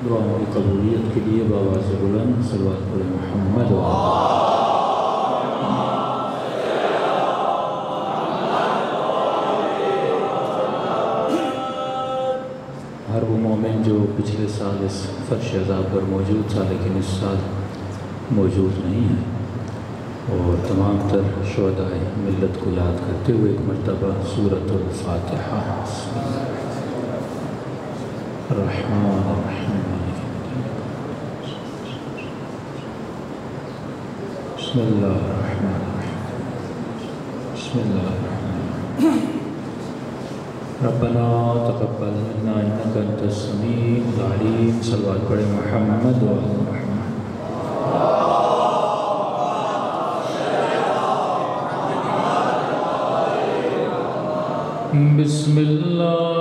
دعاؤں کی قبولیت کے لیے بآواز بلند صلوات پڑھیں محمد ہر وہ مومن جو پچھلے سال اس فرش عذاب پر موجود تھا لیکن اس سال موجود نہیں ہے، اور تمام تر شہدائے ملت کو یاد کرتے ہوئے ایک مرتبہ سورۃ الفاتحہ الرحمن الرحیم بسم اللہ الرحمن الرحیم بسم اللہ الرحمن الرحیم ربنا تقبل منا انک انت السمیع العلیم صلوات پڑھیں محمد وعلی محمد بسم اللہ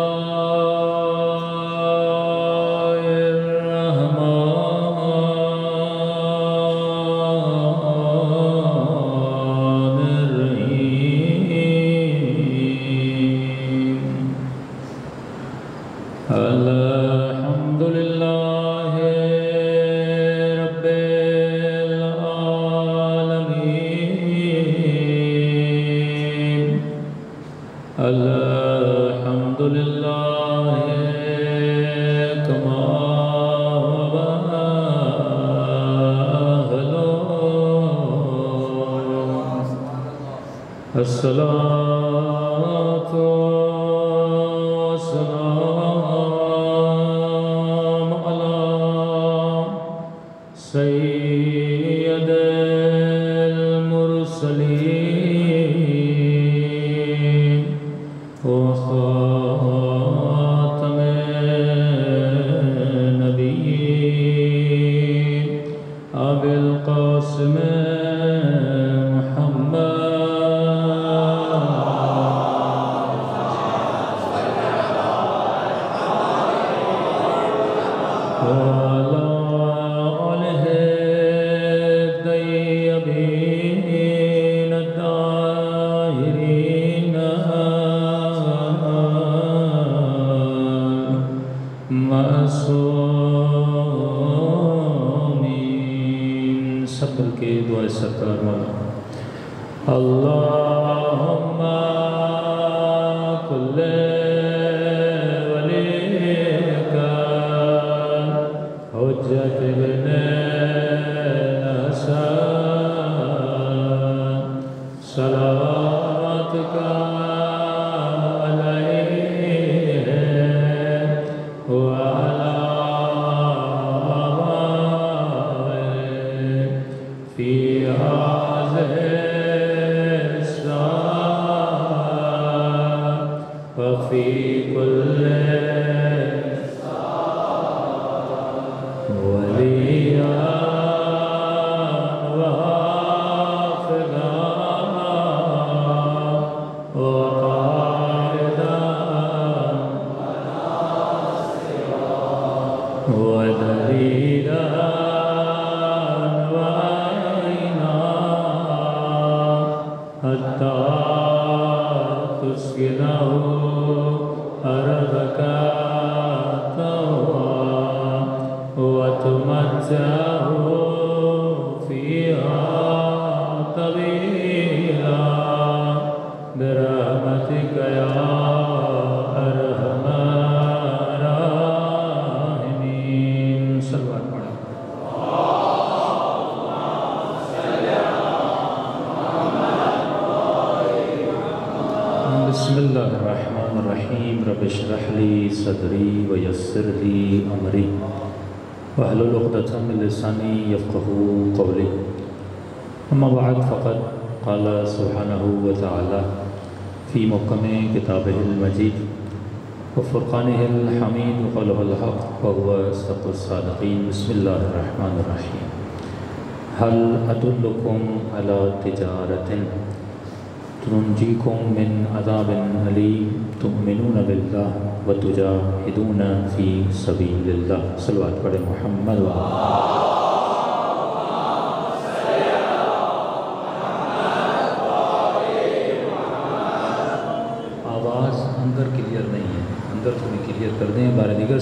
اما بعد فقد قال سبحانہ وتعالی فی محکم کتابہ المجید وفرقانہ الحمید وقوله الحق وهو اصدق الصادقین بسم اللہ الرحمن الرحیم هل ادلکم علی تجارۃ تنجیکم من عذاب علیم تؤمنون باللہ وتجاہدون فی سبیل اللہ صلوات پڑھیں محمد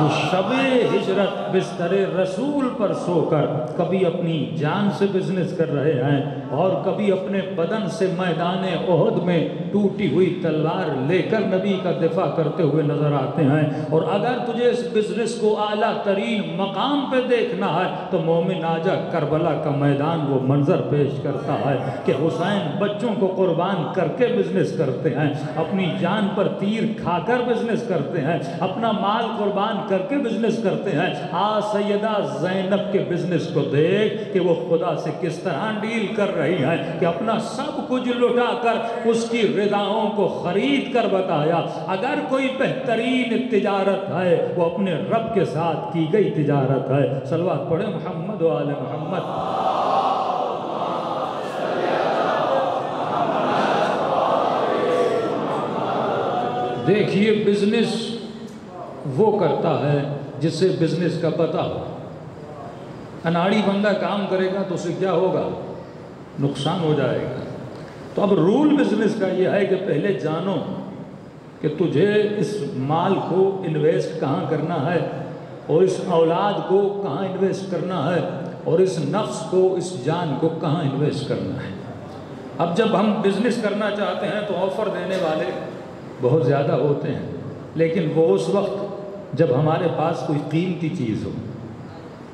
تو شب ہجرت بستر رسول پر سو کر کبھی اپنی جان سے بزنس کر رہے ہیں اور کبھی اپنے بدن سے میدان احد میں ٹوٹی ہوئی تلوار لے کر نبی کا دفاع کرتے ہوئے نظر آتے ہیں۔ اور اگر تجھے اس بزنس کو اعلیٰ ترین مقام پہ دیکھنا ہے تو مومن آجا کربلا کا میدان وہ منظر پیش کرتا ہے کہ حسین بچوں کو قربان کر کے بزنس کرتے ہیں، اپنی جان پر تیر کھا کر بزنس کرتے ہیں، اپنا مال قربان کر کے بزنس کرتے ہیں۔ سیدہ زینب کے بزنس کو دیکھ کہ وہ خدا سے کس طرح ڈیل کر رہی ہیں کہ اپنا سب کچھ لٹا کر اس کی رضاؤں کو خرید کر بتایا اگر کوئی بہترین تجارت ہے وہ اپنے رب کے ساتھ کی گئی تجارت ہے۔ صلوات پڑھیں محمد و آل محمد۔ دیکھیے بزنس وہ کرتا ہے جس سے بزنس کا پتہ ہو۔ اناڑی بندہ کام کرے گا تو اسے کیا ہوگا؟ نقصان ہو جائے گا۔ تو اب رول بزنس کا یہ ہے کہ پہلے جانو کہ تجھے اس مال کو انویسٹ کہاں کرنا ہے اور اس اولاد کو کہاں انویسٹ کرنا ہے اور اس نفس کو، اس جان کو کہاں انویسٹ کرنا ہے۔ اب جب ہم بزنس کرنا چاہتے ہیں تو آفر دینے والے بہت زیادہ ہوتے ہیں، لیکن وہ اس وقت جب ہمارے پاس کوئی قیمتی چیز ہو۔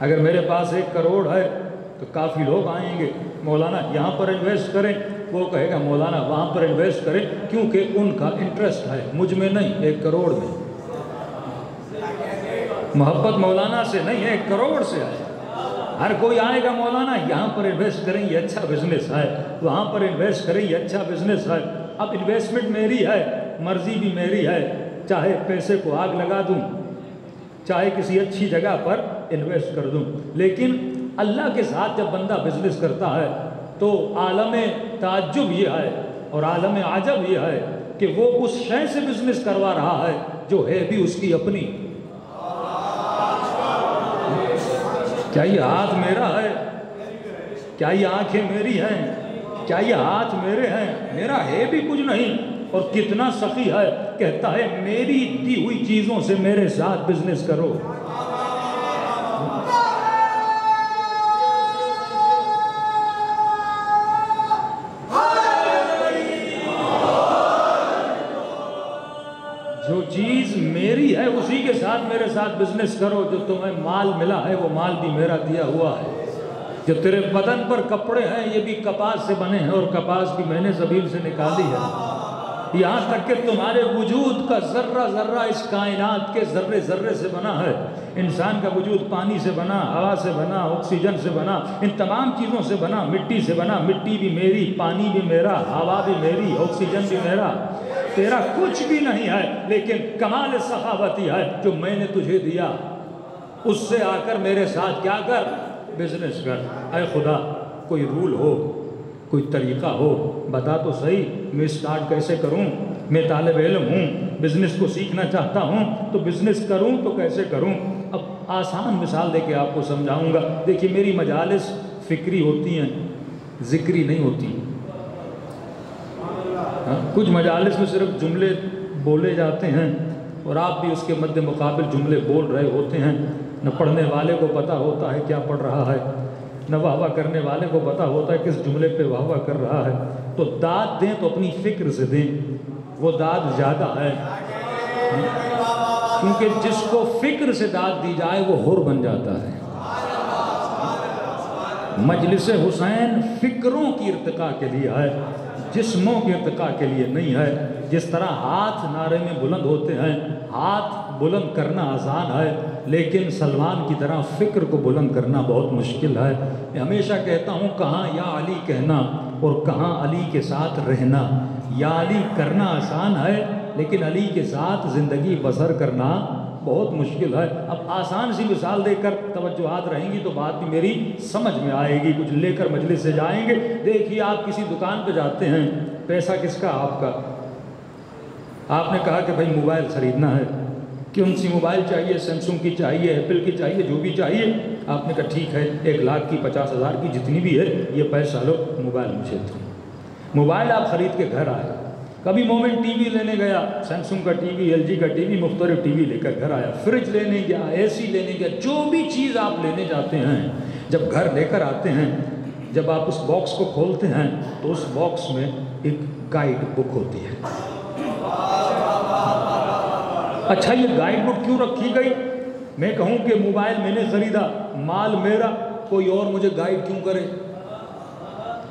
اگر میرے پاس 1 کروڑ ہے تو کافی لوگ آئیں گے، مولانا یہاں پر انویسٹ کریں، وہ کہے گا مولانا وہاں پر انویسٹ کریں، کیونکہ ان کا انٹرسٹ ہے، مجھ میں نہیں 1 کروڑ میں۔ محبت مولانا سے نہیں ہے، 1 کروڑ سے ہے۔ ہر کوئی آئے گا مولانا یہاں پر انویسٹ کریں یہ اچھا بزنس ہے، وہاں پر انویسٹ کریں یہ اچھا بزنس ہے۔ اب انویسٹمنٹ میری ہے، مرضی بھی میری ہے، چاہے پیسے کو آگ لگا دوں، چاہے کسی اچھی جگہ پر انویسٹ کر دوں۔ لیکن اللہ کے ساتھ جب بندہ بزنس کرتا ہے تو عالم تعجب یہ ہے اور عالم عجب یہ ہے کہ وہ اس شے سے بزنس کروا رہا ہے جو ہے بھی اس کی اپنی۔ کیا یہ ہاتھ میرا ہے؟ کیا یہ آنکھیں میری ہیں؟ کیا یہ ہاتھ میرے ہیں؟ میرا ہے بھی کچھ نہیں، اور کتنا سخی ہے، کہتا ہے میری دی ہوئی چیزوں سے میرے ساتھ بزنس کرو۔ جو چیز میری ہے اسی کے ساتھ میرے ساتھ بزنس کرو۔ جو تمہیں مال ملا ہے وہ مال بھی میرا دیا ہوا ہے۔ جو تیرے بدن پر کپڑے ہیں یہ بھی کپاس سے بنے ہیں، اور کپاس بھی میں نے زمین سے نکالی ہے۔ یہاں تک کہ تمہارے وجود کا ذرہ ذرہ اس کائنات کے ذرے ذرے سے بنا ہے۔ انسان کا وجود پانی سے بنا، ہوا سے بنا، آکسیجن سے بنا، ان تمام چیزوں سے بنا، مٹی سے بنا، مٹی بھی میری، پانی بھی میرا، ہوا بھی میری، آکسیجن بھی میرا۔ تیرا کچھ بھی نہیں ہے، لیکن کمال سخاوتی ہے جو میں نے تجھے دیا، اس سے آ کر میرے ساتھ کیا کر؟ بزنس کر۔ اے خدا کوئی رول ہو، کوئی طریقہ ہو، بتا تو صحیح، میں سٹارٹ کیسے کروں؟ میں طالب علم ہوں، بزنس کو سیکھنا چاہتا ہوں، تو بزنس کروں تو کیسے کروں؟ اب آسان مثال دے کے آپ کو سمجھاؤں گا۔ دیکھیے میری مجالس فکری ہوتی ہیں، ذکری نہیں ہوتی۔ کچھ مجالس میں صرف جملے بولے جاتے ہیں اور آپ بھی اس کے مد مقابل جملے بول رہے ہوتے ہیں۔ نہ پڑھنے والے کو پتہ ہوتا ہے کیا پڑھ رہا ہے، نہ واہ واہ کرنے والے کو پتہ ہوتا ہے کس جملے پہ واہ واہ کر رہا ہے۔ تو داد دیں تو اپنی فکر سے دیں، وہ داد زیادہ ہے، کیونکہ جس کو فکر سے داد دی جائے وہ حر بن جاتا ہے۔ مجلس حسین فکروں کی ارتقاء کے لیے ہے، جسموں کی ارتقاء کے لیے نہیں ہے۔ جس طرح ہاتھ نعرے میں بلند ہوتے ہیں، ہاتھ بلند کرنا آسان ہے، لیکن سلمان کی طرح فکر کو بلند کرنا بہت مشکل ہے۔ میں ہمیشہ کہتا ہوں کہاں یا علی کہنا اور کہاں علی کے ساتھ رہنا۔ یا علی کرنا آسان ہے، لیکن علی کے ساتھ زندگی بسر کرنا بہت مشکل ہے۔ اب آسان سی مثال دے کر توجہات رہیں گی تو بات بھی میری سمجھ میں آئے گی، کچھ لے کر مجلس سے جائیں گے۔ دیکھیے آپ کسی دکان پہ جاتے ہیں، پیسہ کس کا؟ آپ کا۔ آپ نے کہا کہ بھائی موبائل خریدنا ہے، کون سی موبائل چاہیے؟ سیمسنگ کی چاہیے، ایپل کی چاہیے، جو بھی چاہیے۔ آپ نے کہا ٹھیک ہے، 1 لاکھ کی، 50,000 کی، جتنی بھی ہے یہ پیسہ لو، موبائل مجھے دو۔ موبائل آپ خرید کے گھر آئے، کبھی مومن ٹی وی لینے گیا، سیمسنگ کا ٹی وی، ایل جی کا ٹی وی، مختلف ٹی وی لے کر گھر آیا، فریج لینے گیا، اے سی لینے گیا، جو بھی چیز آپ لینے جاتے ہیں، جب گھر لے کر آتے ہیں، جب آپ اس باکس کو کھولتے ہیں تو اس باکس میں ایک گائیڈ بک ہوتی ہے۔ اچھا یہ گائیڈ بک کیوں رکھی گئی؟ میں کہوں کہ موبائل میں نے خریدا، مال میرا، کوئی اور مجھے گائیڈ کیوں کرے؟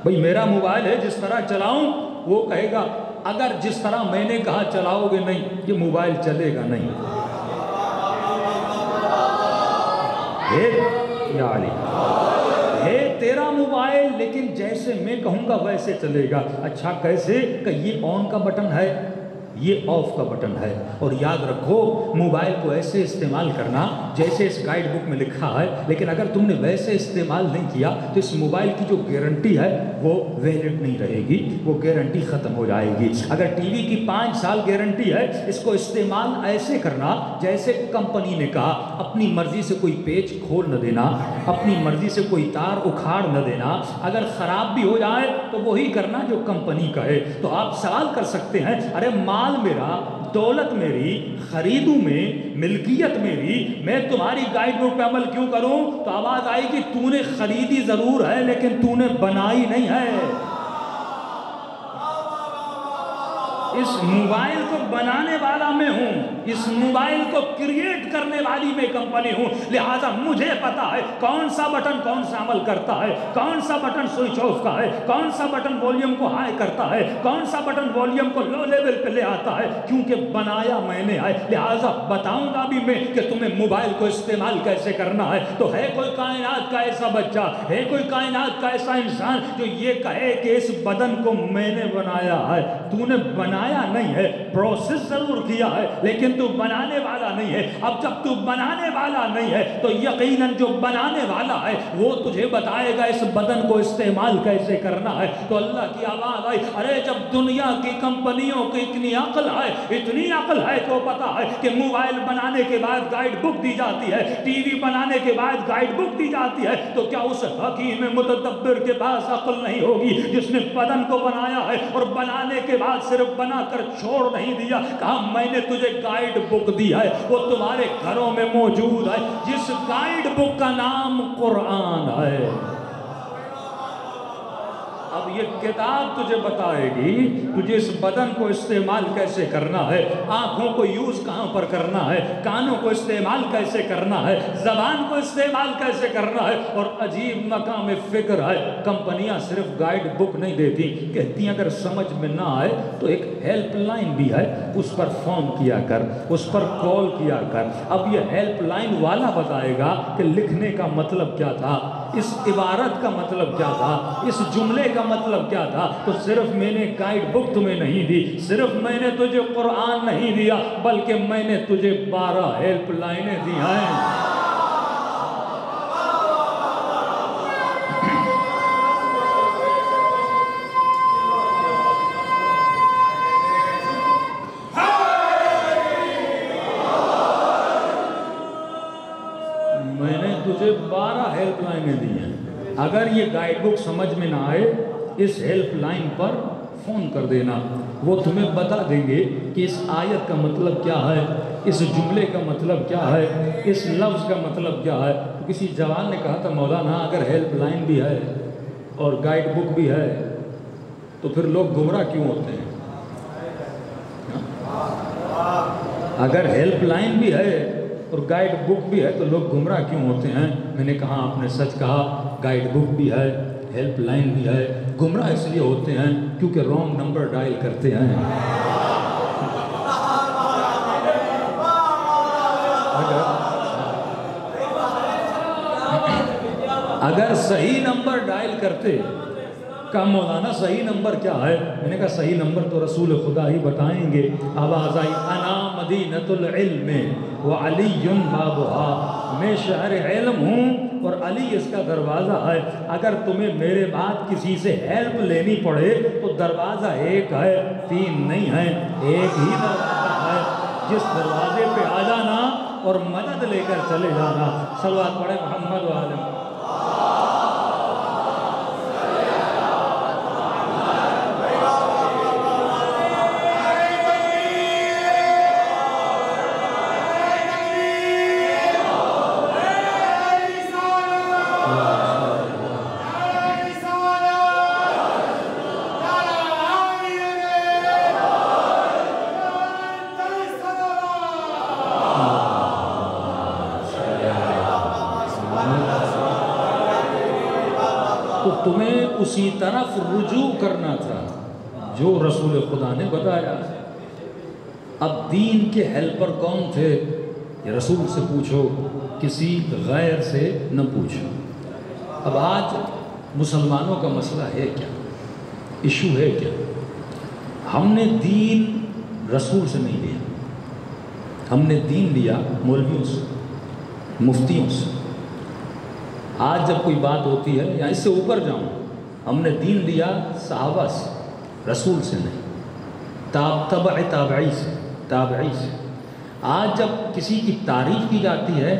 بھئی میرا موبائل ہے، جس طرح چلاؤں وہ کہے گا، اگر جس طرح میں نے کہا چلاؤ گے نہیں، یہ موبائل چلے گا نہیں۔ یا علی ہے تیرا موبائل، لیکن جیسے میں کہوں گا ویسے چلے گا۔ اچھا کیسے؟ کہ یہ آن کا بٹن ہے، یہ آف کا بٹن ہے، اور یاد رکھو موبائل کو ایسے استعمال کرنا جیسے اس گائیڈ بک میں لکھا ہے، لیکن اگر تم نے ویسے استعمال نہیں کیا تو اس موبائل کی جو گارنٹی ہے وہ ویلڈ نہیں رہے گی، وہ گارنٹی ختم ہو جائے گی۔ اگر ٹی وی کی 5 سال گارنٹی ہے، اس کو استعمال ایسے کرنا جیسے کمپنی نے کہا، اپنی مرضی سے کوئی پیچ کھول نہ دینا، اپنی مرضی سے کوئی تار اکھاڑ نہ دینا، اگر خراب بھی ہو جائے تو وہی کرنا جو کمپنی کا ہے۔ تو آپ سوال کر سکتے ہیں، ارے مال میرا، دولت میری، خریدوں میں، ملکیت میری، میں تمہاری گائیڈ بک پہ عمل کیوں کروں؟ تو آواز آئی کہ تو نے خریدی ضرور ہے لیکن تو نے بنائی نہیں ہے۔ اس موبائل کو بنانے والا میں ہوں، اس موبائل کو کریٹ کرنے والی میں کمپنی ہوں، لہٰذا مجھے پتا ہے کون سا بٹن کون سا عمل کرتا ہے، کون سا بٹن سوئچ آف کا ہے، کون سا بٹن والیوم کو ہائی کرتا ہے، کون سا بٹن والیوم کو لو لیول پہ لے آتا ہے، کیونکہ بنایا میں نے ہے۔ لہٰذا بتاؤں گا بھی میں کہ تمہیں موبائل کو استعمال کیسے کرنا ہے۔ تو ہے کوئی کائنات کا ایسا بچہ، ہے کوئی کائنات کا ایسا انسان جو یہ کہے کہ اس بدن کو میں نے بنایا ہے؟ تو نے بنایا نہیں ہے، پروسیس ضرور کیا ہے، لیکن تو بنانے والا نہیں ہے۔ اب جب تو بنانے والا نہیں ہے تو یقیناً جو بنانے والا ہے وہ تجھے بتائے گا اس بدن کو استعمال کیسے کرنا ہے۔ تو اللہ کی آواز آئی، ارے جب دنیا کی کمپنیوں کی اتنی عقل ہے تو پتا ہے کہ موبائل بنانے کے بعد گائیڈ بک دی جاتی ہے، ٹی وی بنانے کے بعد گائیڈ بک دی جاتی ہے، تو کیا اس حکیم متدبر کے پاس عقل نہیں ہوگی جس نے بدن کو بنایا ہے اور بنانے کے بعد صرف بنا کر چھوڑ نہیں دیا، کہا میں نے تجھے گائیڈ بک دی ہے، وہ تمہارے گھروں میں موجود ہے، جس گائیڈ بک کا نام قرآن ہے۔ اب یہ کتاب تجھے بتائے گی تجھے اس بدن کو استعمال کیسے کرنا ہے، آنکھوں کو یوز کہاں پر کرنا ہے، کانوں کو استعمال کیسے کرنا ہے، زبان کو استعمال کیسے کرنا ہے۔ اور عجیب مقام فکر ہے، کمپنیاں صرف گائیڈ بک نہیں دیتی، کہتی ہیں اگر سمجھ میں نہ آئے تو ایک ہیلپ لائن بھی ہے، اس پر فون کیا کر، اس پر کال کیا کر۔ اب یہ ہیلپ لائن والا بتائے گا کہ لکھنے کا مطلب کیا تھا، اس عبارت کا مطلب کیا تھا، اس جملے کا مطلب کیا تھا۔ تو صرف میں نے گائیڈ بک تمہیں نہیں دی، صرف میں نے تجھے قرآن نہیں دیا، بلکہ میں نے تجھے 12 ہیلپ لائنیں دی ہیں۔ میں نے تجھے 12 ہیلپ لائنیں دی ہیں، اگر یہ گائیڈ بک سمجھ میں نہ آئے اس ہیلپ لائن پر فون کر دینا، وہ تمہیں بتا دیں گے کہ اس آیت کا مطلب کیا ہے، اس جملے کا مطلب کیا ہے، اس لفظ کا مطلب کیا ہے۔ تو کسی جوان نے کہا تھا مولانا اگر ہیلپ لائن بھی ہے اور گائیڈ بک بھی ہے تو پھر لوگ گمراہ کیوں ہوتے ہیں؟ اگر ہیلپ لائن بھی ہے اور گائیڈ بک بھی ہے تو لوگ گمراہ کیوں ہوتے ہیں؟ میں نے کہا آپ نے سچ کہا، گائیڈ بک بھی ہے، ہیلپ لائن بھی ہے، گمراہ اس لیے ہوتے ہیں کیونکہ رانگ نمبر ڈائل کرتے ہیں۔ اگر صحیح نمبر ڈائل کرتے، کہا مولانا صحیح نمبر کیا ہے؟ میں نے کہا صحیح نمبر تو رسول خدا ہی بتائیں گے۔ آواز آئی انا مدینۃ العلم وعلی بابھا، میں شہر علم ہوں اور علی اس کا دروازہ ہے۔ اگر تمہیں میرے بعد کسی سے ہیلپ لینی پڑے تو دروازہ ایک ہے، 3 نہیں ہے، ایک ہی دروازہ ہے، جس دروازے پہ آ جانا اور مدد لے کر چلے جانا۔ صلوات پڑھے محمد وآلہ۔ تمہیں اسی طرف رجوع کرنا تھا جو رسول خدا نے بتایا۔ اب دین کے ہیلپر کون تھے؟ یہ رسول سے پوچھو، کسی غیر سے نہ پوچھو۔ اب آج مسلمانوں کا مسئلہ ہے کیا، ایشو ہے کیا؟ ہم نے دین رسول سے نہیں لیا، ہم نے دین لیا مولویوں سے، مفتیوں سے۔ آج جب کوئی بات ہوتی ہے یا اس سے اوپر جاؤں، ہم نے دین لیا صحابہ سے، رسول سے نہیں، تابعی سے۔ آج جب کسی کی تعریف کی جاتی ہے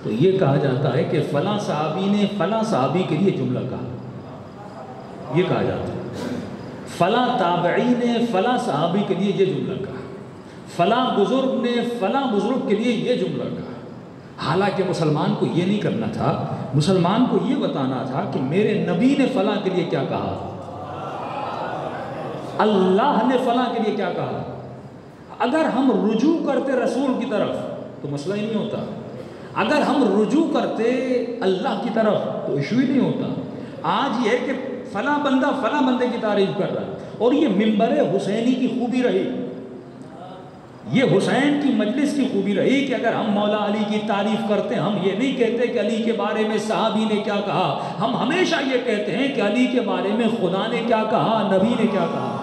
تو یہ کہا جاتا ہے کہ فلاں صحابی نے فلاں صحابی کے لیے جملہ کہا، یہ کہا جاتا ہے فلاں تابعی نے فلاں صحابی کے لیے یہ جملہ کہا، فلاں بزرگ نے فلاں بزرگ کے لیے یہ جملہ کہا۔ حالانکہ مسلمان کو یہ نہیں کرنا تھا، مسلمان کو یہ بتانا تھا کہ میرے نبی نے فلاں کے لیے کیا کہا، اللہ نے فلاں کے لیے کیا کہا۔ اگر ہم رجوع کرتے رسول کی طرف تو مسئلہ ہی نہیں ہوتا، اگر ہم رجوع کرتے اللہ کی طرف تو ایشو ہی نہیں ہوتا۔ آج یہ کہ فلاں بندہ فلاں بندے کی تعریف کر رہا ہے، اور یہ منبر حسینی کی خوبی رہی، یہ حسین کی مجلس کی خوبی رہی کہ اگر ہم مولا علی کی تعریف کرتے ہیں، ہم یہ نہیں کہتے کہ علی کے بارے میں صحابی نے کیا کہا، ہم ہمیشہ یہ کہتے ہیں کہ علی کے بارے میں خدا نے کیا کہا، نبی نے کیا کہا۔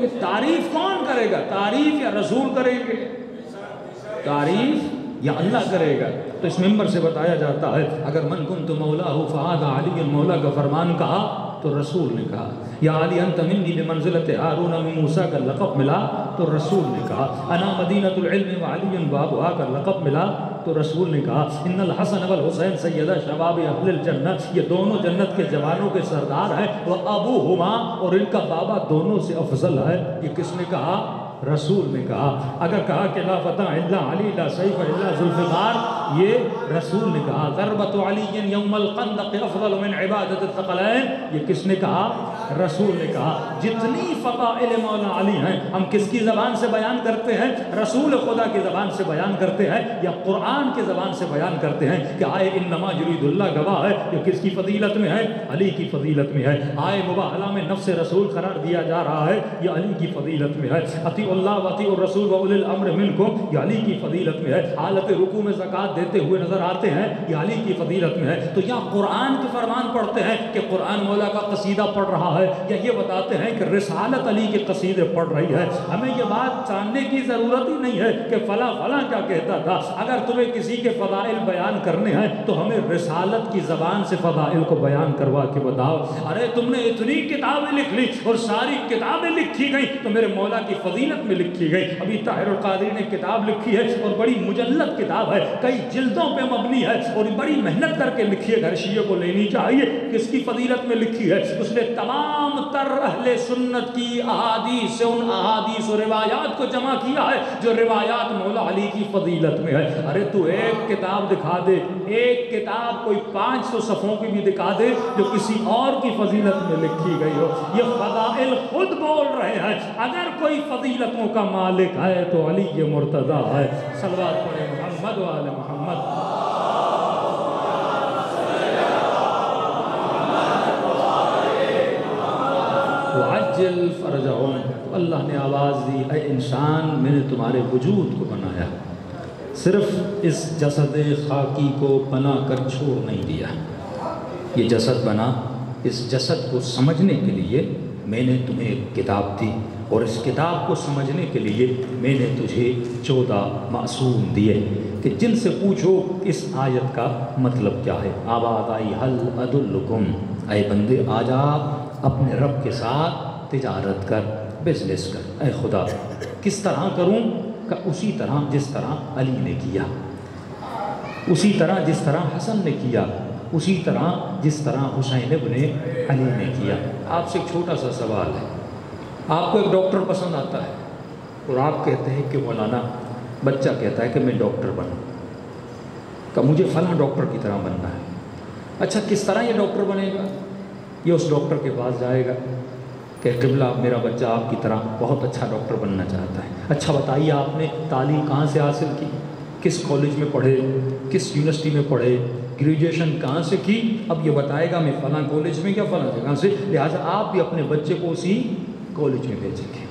یہ تعریف کون کرے گا؟ تعریف یا رسول کریں گے؟ تعریف یا اللہ کرے گا؟ تو اس ممبر سے بتایا جاتا ہے اگر من کنت مولا فہذا علی مولا کا فرمان کہا تو رسول نے کہا، یا علی انت منی بمنزلت ہارون من موسیٰ کا لقب ملا تو رسول نے کہا، انا مدینۃ العلم وعلی بابھا کا لقب ملا تو رسول نے کہا، ان الحسن والحسین سیدہ شباب اہل الجنہ، یہ دونوں جنت کے جوانوں کے سردار ہیں، وہ ابوہما، اور ان کا بابا دونوں سے افضل ہے۔ یہ کس نے کہا؟ رسول نے کہا۔ اگر کہا کہ لا فتح الا علی لا سیف الا ذوالفقار، یہ رسول نے کہا۔ ضربت علی یوم الخندق افضل من عبادت الثقلین، یہ کس نے کہا؟ رسول نے کہا۔ جتنی فضائل مولا علی ہیں ہم کس کی زبان سے بیان کرتے ہیں؟ رسول خدا کی زبان سے بیان کرتے ہیں یا قرآن کی زبان سے بیان کرتے ہیں کہ آئے انما یرید اللہ گواہ ہے، یہ کس کی فضیلت میں ہے؟ علی کی فضیلت میں ہے۔ آئے مباہلہ میں نفس رسول قرار دیا جا رہا ہے، یہ علی کی فضیلت میں ہے۔ اطیعوا اللہ واطیعوا الرسول واولی الامر منکم، یہ علی کی فضیلت میں ہے۔ حالت رکوع میں زکوٰۃ دیتے ہوئے نظر آتے ہیں، یہ علی کی فضیلت میں ہے۔ تو یا قرآن کے فرمان پڑھتے ہیں کہ قرآن مولا کا قصیدہ پڑھ رہا ہے، یا یہ بتاتے ہیں کہ رسالت علی کے قصیدے پڑھ رہی ہے۔ ہمیں یہ بات جاننے کی ضرورت ہی نہیں ہے کہ فلاں فلاں کیا کہتا تھا۔ اگر تمہیں کسی کے فضائل بیان کرنے ہیں تو ہمیں رسالت کی زبان سے فضائل کو بیان کروا کے بتاؤ۔ ارے تم نے اتنی کتابیں لکھ لی اور ساری کتابیں لکھی گئی تو میرے مولا کی فضیلت میں لکھی گئی۔ ابھی طاہر القادری نے کتاب لکھی ہے اور بڑی مجلد کتاب ہے، کئی جلدوں پہ مبنی ہے اور بڑی محنت کر کے لکھی ہے، گھر شیعہ کو لینی چاہیے۔ کس کی فضیلت میں لکھی ہے؟ اس نے تمام تر اہل سنت کی احادیث سے ان احادیث و روایات کو جمع کیا ہے جو روایات مولا علی کی فضیلت میں ہے۔ ارے تو ایک کتاب دکھا دے، ایک کتاب کوئی 500 صفحوں کی بھی دکھا دے جو کسی اور کی فضیلت میں لکھی گئی ہو۔ یہ فضائل خود بول رہے ہیں۔ اگر کوئی فضیلتوں کا مالک ہے تو علی مرتضیٰ ہے۔ صلوات پڑھیں محمد و آل محمد۔ وعجل فرجہم، اللہ نے آواز دی اے انسان میں نے تمہارے وجود کو بنایا، صرف اس جسد خاکی کو بنا کر چھوڑ نہیں دیا۔ یہ جسد بنا، اس جسد کو سمجھنے کے لیے میں نے تمہیں ایک کتاب دی، اور اس کتاب کو سمجھنے کے لیے میں نے تجھے 14 معصوم دیے کہ جن سے پوچھو اس آیت کا مطلب کیا ہے۔ آواز آئی حل ادلکم، اے بندے آ جا اپنے رب کے ساتھ تجارت کر، بزنس کر۔ اے خدا کس طرح کروں؟ کہ اسی طرح جس طرح علی نے کیا، اسی طرح جس طرح حسن نے کیا، اسی طرح جس طرح حسین ابن علی نے کیا۔ آپ سے ایک چھوٹا سا سوال ہے، آپ کو ایک ڈاکٹر پسند آتا ہے اور آپ کہتے ہیں کہ مولانا، بچہ کہتا ہے کہ میں ڈاکٹر بنوں، کہ مجھے فلاں ڈاکٹر کی طرح بننا ہے۔ اچھا کس طرح یہ ڈاکٹر بنے گا؟ یہ اس ڈاکٹر کے پاس جائے گا کہ قبلہ میرا بچہ آپ کی طرح بہت اچھا ڈاکٹر بننا چاہتا ہے۔ اچھا بتائیے آپ نے تعلیم کہاں سے حاصل کی؟ کس کالج میں پڑھے؟ کس یونیورسٹی میں پڑھے؟ گریجویشن کہاں سے کی، اب یہ بتائے گا میں فلاں کالج میں کیا فلاں جگہ سے، لہٰذا آپ بھی اپنے بچے کو اسی کالج میں بھیجیں گے۔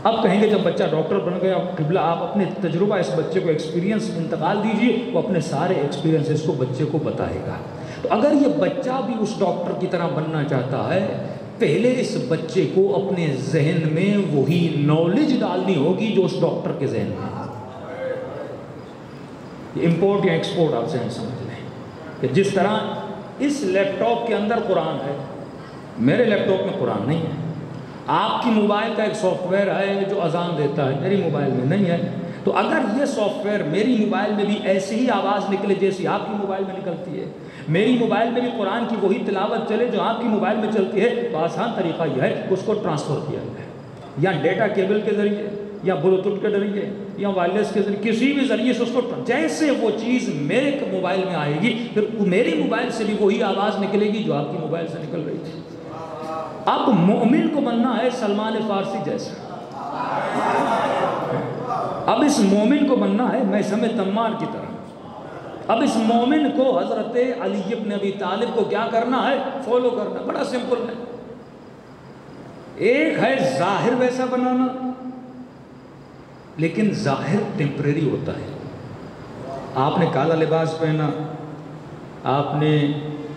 اب کہیں گے جب بچہ ڈاکٹر بن گیا قبلہ آپ اپنے تجربہ اس بچے کو ایکسپیرینس انتقال دیجیے، وہ اپنے سارے ایکسپیرینسز کو بچے کو بتائے گا۔ تو اگر یہ بچہ بھی اس ڈاکٹر کی طرح بننا چاہتا ہے، پہلے اس بچے کو اپنے ذہن میں وہی نالج ڈالنی ہوگی جو اس ڈاکٹر کے ذہن میں ہے۔ امپورٹ یا ایکسپورٹ آپ ذہن سمجھ لیں کہ جس طرح اس لیپ ٹاپ کے اندر قرآن ہے، میرے لیپ ٹاپ میں قرآن نہیں ہے، آپ کی موبائل کا ایک سافٹ ویئر ہے جو اذان دیتا ہے، میری موبائل میں نہیں ہے، تو اگر یہ سافٹ ویئر میری موبائل میں بھی ایسی ہی آواز نکلے جیسی آپ کی موبائل میں نکلتی ہے، میری موبائل میں بھی قرآن کی وہی تلاوت چلے جو آپ کی موبائل میں چلتی ہے، تو آسان طریقہ یہ ہے اس کو ٹرانسفر کیا جائے، یا ڈیٹا کیبل کے ذریعے یا بلوٹوتھ کے ذریعے یا وائرلیس کے ذریعے، کسی بھی ذریعے سے اس کو جیسے وہ چیز میرے موبائل میں آئے گی پھر میری موبائل سے بھی وہی آواز نکلے گی جو آپ کی موبائل سے نکل رہی تھی۔ اب مومن کو بننا ہے سلمان فارسی جیسا، اب اس مومن کو بننا ہے میثم تمار کی طرح، اب اس مومن کو حضرت علی بن ابی طالب کو کیا کرنا ہے، فالو کرنا، بڑا سمپل ہے۔ ایک ہے ظاہر ویسا بنانا، لیکن ظاہر ٹیمپریری ہوتا ہے۔ آپ نے کالا لباس پہنا، آپ نے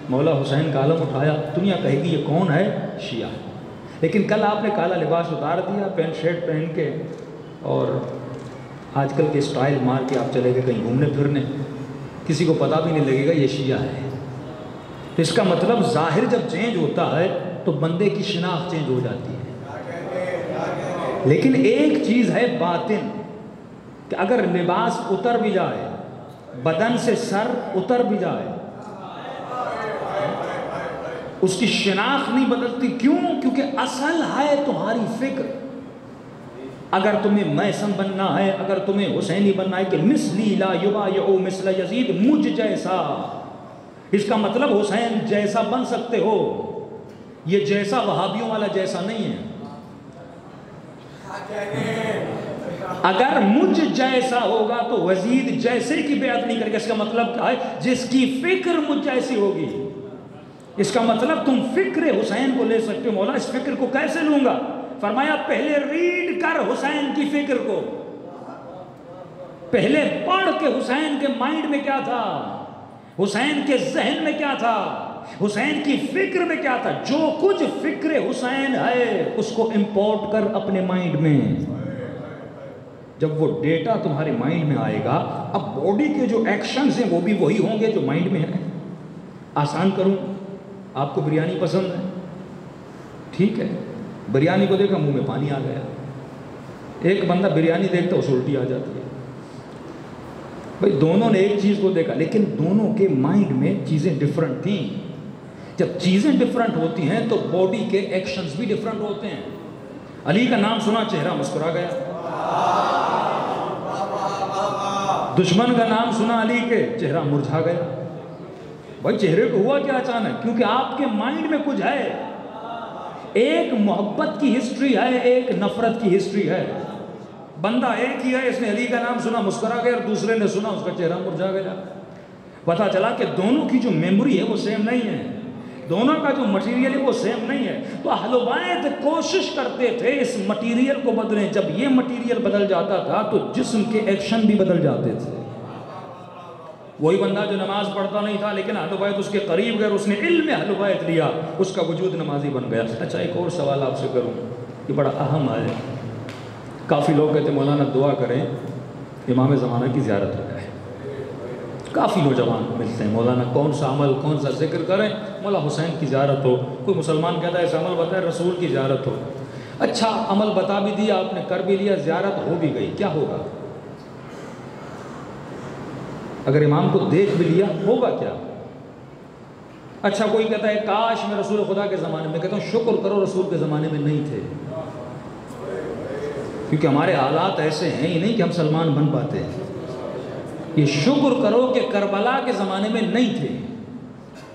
مولا حسین کا علم اٹھایا، دنیا کہے گی یہ کون ہے، شیعہ ہے، لیکن کل آپ نے کالا لباس اتار دیا، پینٹ شرٹ پہن کے، اور آج کل کے اسٹائل مار کے آپ چلے گئے کہیں گھومنے پھرنے، کسی کو پتہ بھی نہیں لگے گا یہ شیعہ ہے۔ تو اس کا مطلب ظاہر جب چینج ہوتا ہے تو بندے کی شناخت چینج ہو جاتی ہے، لیکن ایک چیز ہے باطن، کہ اگر لباس اتر بھی جائے، بدن سے سر اتر بھی جائے، اس کی شناخت نہیں بدلتی۔ کیوں؟ کیونکہ اصل ہے تمہاری فکر۔ اگر تمہیں میثم بننا ہے، اگر تمہیں حسینی بننا ہے کہ مثلی لا یبایع مثل یزید، مجھ جیسا، اس کا مطلب حسین جیسا بن سکتے ہو، یہ جیسا وہابیوں والا جیسا نہیں ہے۔ اگر مجھ جیسا ہوگا تو یزید جیسے کی بیعت نہیں کرے گا، اس کا مطلب کیا ہے، جس کی فکر مجھ جیسی ہوگی۔ اس کا مطلب تم فکر حسین کو لے سکتے ہو۔ مولا اس فکر کو کیسے لوں گا؟ فرمایا پہلے ریڈ کر حسین کی فکر کو، پہلے پڑھ کے حسین کے مائنڈ میں کیا تھا، حسین کے ذہن میں کیا تھا، حسین کی فکر میں کیا تھا۔ جو کچھ فکر حسین ہے اس کو امپورٹ کر اپنے مائنڈ میں، جب وہ ڈیٹا تمہارے مائنڈ میں آئے گا، اب باڈی کے جو ایکشنز ہیں وہ بھی وہی ہوں گے جو مائنڈ میں ہیں۔ آسان کروں، آپ کو بریانی پسند ہے، ٹھیک ہے، بریانی کو دیکھا منہ میں پانی آ گیا، ایک بندہ بریانی دیکھتا اس الٹی آ جاتی ہے۔ بھئی دونوں نے ایک چیز کو دیکھا لیکن دونوں کے مائنڈ میں چیزیں ڈیفرنٹ تھیں۔ جب چیزیں ڈیفرنٹ ہوتی ہیں تو باڈی کے ایکشنز بھی ڈیفرنٹ ہوتے ہیں۔ علی کا نام سنا چہرہ مسکرا گیا، دشمن کا نام سنا علی کے چہرہ مرجھا گیا۔ بھائی چہرے کو ہوا کیا اچانک؟ کیونکہ آپ کے مائنڈ میں کچھ ہے، ایک محبت کی ہسٹری ہے، ایک نفرت کی ہسٹری ہے۔ بندہ ایک ہی ہے، اس نے علی کا نام سنا مسکرا گیا، اور دوسرے نے سنا اس کا چہرہ مرجھا گیا۔ پتا چلا کہ دونوں کی جو میموری ہے وہ سیم نہیں ہے، دونوں کا جو مٹیریل ہے وہ سیم نہیں ہے۔ تو اہل بیت کوشش کرتے تھے اس مٹیریل کو بدلیں، جب یہ مٹیریل بدل جاتا تھا تو جسم کے ایکشن بھی بدل جاتے تھے۔ وہی بندہ جو نماز پڑھتا نہیں تھا لیکن اہل بیت اس کے قریب گئے، اس نے علم اہل بیت لیا، اس کا وجود نمازی بن گیا۔ اچھا ایک اور سوال آپ سے کروں، یہ بڑا اہم ہے۔ کافی لوگ کہتے ہیں مولانا دعا کریں امام زمانہ کی زیارت ہو جائے۔ کافی نوجوان ملتے ہیں، مولانا کون سا عمل کون سا ذکر کریں، مولا حسین کی زیارت ہو۔ کوئی مسلمان کہتا ہے ایسا عمل بتائے، رسول کی زیارت ہو۔ اچھا عمل بتا بھی دیا آپ نے، کر بھی لیا، زیارت ہو بھی گئی، کیا ہوگا؟ اگر امام کو دیکھ بھی لیا ہوگا کیا؟ اچھا کوئی کہتا ہے کاش میں رسول خدا کے زمانے میں، کہتا ہوں شکر کرو رسول کے زمانے میں نہیں تھے، کیونکہ ہمارے حالات ایسے ہیں ہی نہیں کہ ہم سلمان بن پاتے ہیں۔ یہ شکر کرو کہ کربلا کے زمانے میں نہیں تھے۔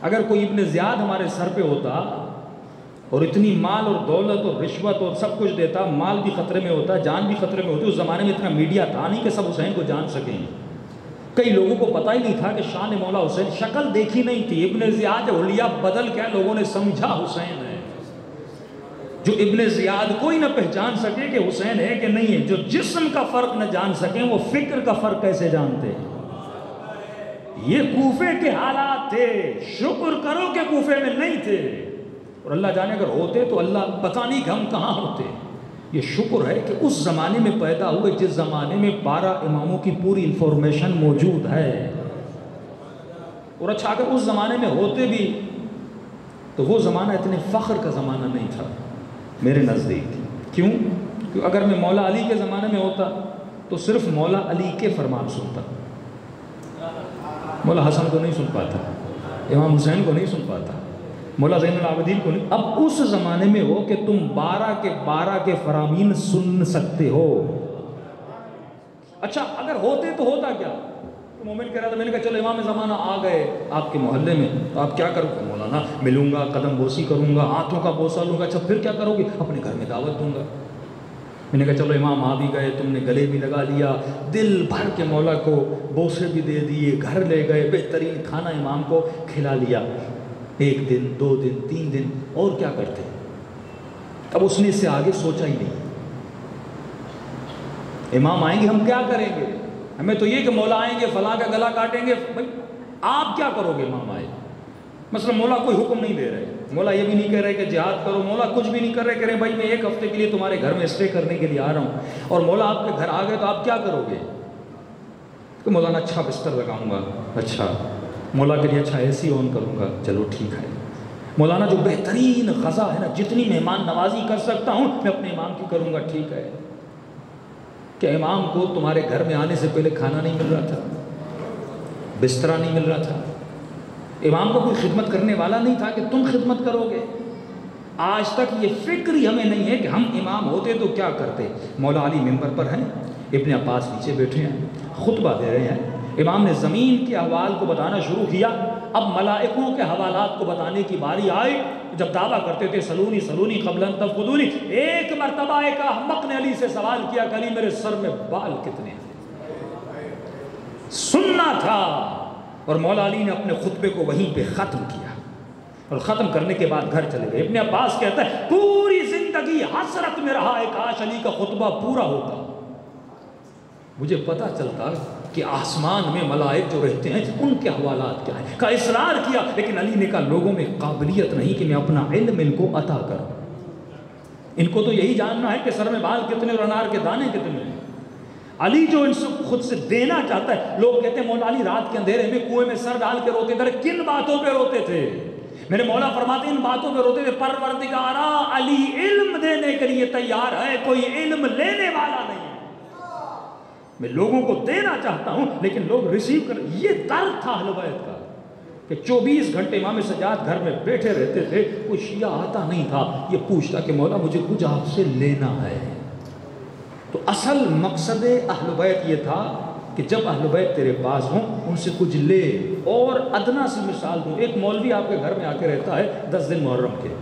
اگر کوئی ابن زیاد ہمارے سر پہ ہوتا اور اتنی مال اور دولت اور رشوت اور سب کچھ دیتا، مال بھی خطرے میں ہوتا، جان بھی خطرے میں ہوتی، اس زمانے میں اتنا میڈیا تھا نہیں کہ سب حسین کو جان سکیں۔ کئی لوگوں کو پتہ ہی نہیں تھا کہ شان مولا حسین، شکل دیکھی نہیں تھی، ابن زیاد حلیہ بدل کیا لوگوں نے سمجھا حسین ہے۔ جو ابن زیاد کوئی نہ پہچان سکے کہ حسین ہے کہ نہیں ہے، جو جسم کا فرق نہ جان سکیں وہ فکر کا فرق کیسے جانتے ہیں؟ یہ کوفے کے حالات تھے، شکر کرو کہ کوفے میں نہیں تھے، اور اللہ جانے اگر ہوتے تو اللہ پتہ نہیں کہ ہم کہاں ہوتے۔ یہ شکر ہے کہ اس زمانے میں پیدا ہوئے جس زمانے میں 12 اماموں کی پوری انفارمیشن موجود ہے۔ اور اچھا اگر اس زمانے میں ہوتے بھی تو وہ زمانہ اتنے فخر کا زمانہ نہیں تھا میرے نزدیک۔ کیوں؟ کہ اگر میں مولا علی کے زمانے میں ہوتا تو صرف مولا علی کے فرمان سنتا، مولا حسن کو نہیں سن پاتا، امام حسین کو نہیں سن پاتا، مولا زین العابدین کو نہیں۔ اب اس زمانے میں ہو کہ تم 12 کے فرامین سن سکتے ہو۔ اچھا اگر ہوتے تو ہوتا کیا؟ تو مومن کہہ رہا تھا، میں نے کہا چلو امام زمانہ آ گئے آپ کے محلے میں تو آپ کیا کرو گے؟ مولانا ملوں گا، قدم بوسی کروں گا، ہاتھوں کا بوسہ لوں گا۔ اچھا پھر کیا کرو گے؟ اپنے گھر میں دعوت دوں گا۔ میں نے کہا چلو امام آ بھی گئے، تم نے گلے بھی لگا لیا، دل بھر کے مولا کو بوسے بھی دے دیے، گھر لے گئے، بہترین کھانا امام کو کھلا لیا۔ 1 دن 2 دن 3 دن اور کیا کرتے؟ اب اس نے اس سے آگے سوچا ہی نہیں، امام آئیں گے ہم کیا کریں گے؟ ہمیں تو یہ کہ مولا آئیں گے فلاں کا گلا کاٹیں گے۔ بھائی آپ کیا کرو گے امام آئے؟ مثلا مولا کوئی حکم نہیں دے رہے، مولا یہ بھی نہیں کہہ رہے کہ جہاد کرو، مولا کچھ بھی نہیں کر رہے، کہہ رہے بھائی میں 1 ہفتے کے لیے تمہارے گھر میں اسٹے کرنے کے لیے آ رہا ہوں، اور مولا آپ کے گھر آ گئے تو آپ کیا کرو گے؟ کہ مولانا اچھا بستر لگاؤں گا، اچھا مولا کے لیے اچھا AC آن کروں گا، چلو ٹھیک ہے۔ مولانا جو بہترین غذا ہے نا، جتنی مہمان نوازی کر سکتا ہوں میں اپنے امام کی کروں گا، ٹھیک ہے۔ کہ امام کو تمہارے گھر میں آنے سے پہلے کھانا نہیں مل رہا تھا، بسترہ نہیں مل رہا تھا، امام کو کوئی خدمت کرنے والا نہیں تھا کہ تم خدمت کرو گے؟ آج تک یہ فکر ہی ہمیں نہیں ہے کہ ہم امام ہوتے تو کیا کرتے۔ مولا علی ممبر پر ہیں، ابن عباس نیچے بیٹھے ہیں، خطبہ دے رہے ہیں، امام نے زمین کے احوال کو بتانا شروع کیا۔ اب ملائکوں کے حوالات کو بتانے کی باری آئی۔ جب دعویٰ کرتے تھے سلونی سلونی قبل ان تفقدونی، ایک مرتبہ ایک احمق نے علی سے سوال کیا کہ علی میرے سر میں بال کتنے ہیں؟ سننا تھا، اور مولا علی نے اپنے خطبے کو وہیں پہ ختم کیا، اور ختم کرنے کے بعد گھر چلے گئے۔ ابن عباس کہتا ہے پوری زندگی حسرت میں رہا ہے کاش علی کا خطبہ پورا ہوتا، مجھے پتہ چلتا کہ آسمان میں ملائک جو رہتے ہیں ان کے حوالات کیا ہیں۔ کا اصرار کیا، لیکن علی نے کہا لوگوں میں قابلیت نہیں کہ میں اپنا علم ان کو عطا کروں، ان کو تو یہی جاننا ہے کہ سر میں بال کتنے اور انار کے دانے کتنے ہیں۔ علی جو ان سے خود سے دینا چاہتا ہے۔ لوگ کہتے ہیں مولا علی رات کے اندھیرے میں کنویں میں سر ڈال کے روتے تھے، کن باتوں پہ روتے تھے؟ میرے مولا فرماتے ہیں ان باتوں پہ روتے تھے، پروردگارا علی علم دینے کے لیے تیار ہے، کوئی علم لینے والا نہیں ہے، میں لوگوں کو دینا چاہتا ہوں لیکن لوگ ریسیو کر۔ یہ درد تھا اہل بیت کا کہ 24 گھنٹے امام سجاد گھر میں بیٹھے رہتے تھے، کوئی شیعہ آتا نہیں تھا یہ پوچھتا کہ مولا مجھے کچھ آپ سے لینا ہے۔ تو اصل مقصد اہل بیت یہ تھا کہ جب اہل بیت تیرے پاس ہوں ان سے کچھ لے۔ اور ادنا سی مثال دوں، ایک مولوی آپ کے گھر میں آ کے رہتا ہے 10 دن محرم کے،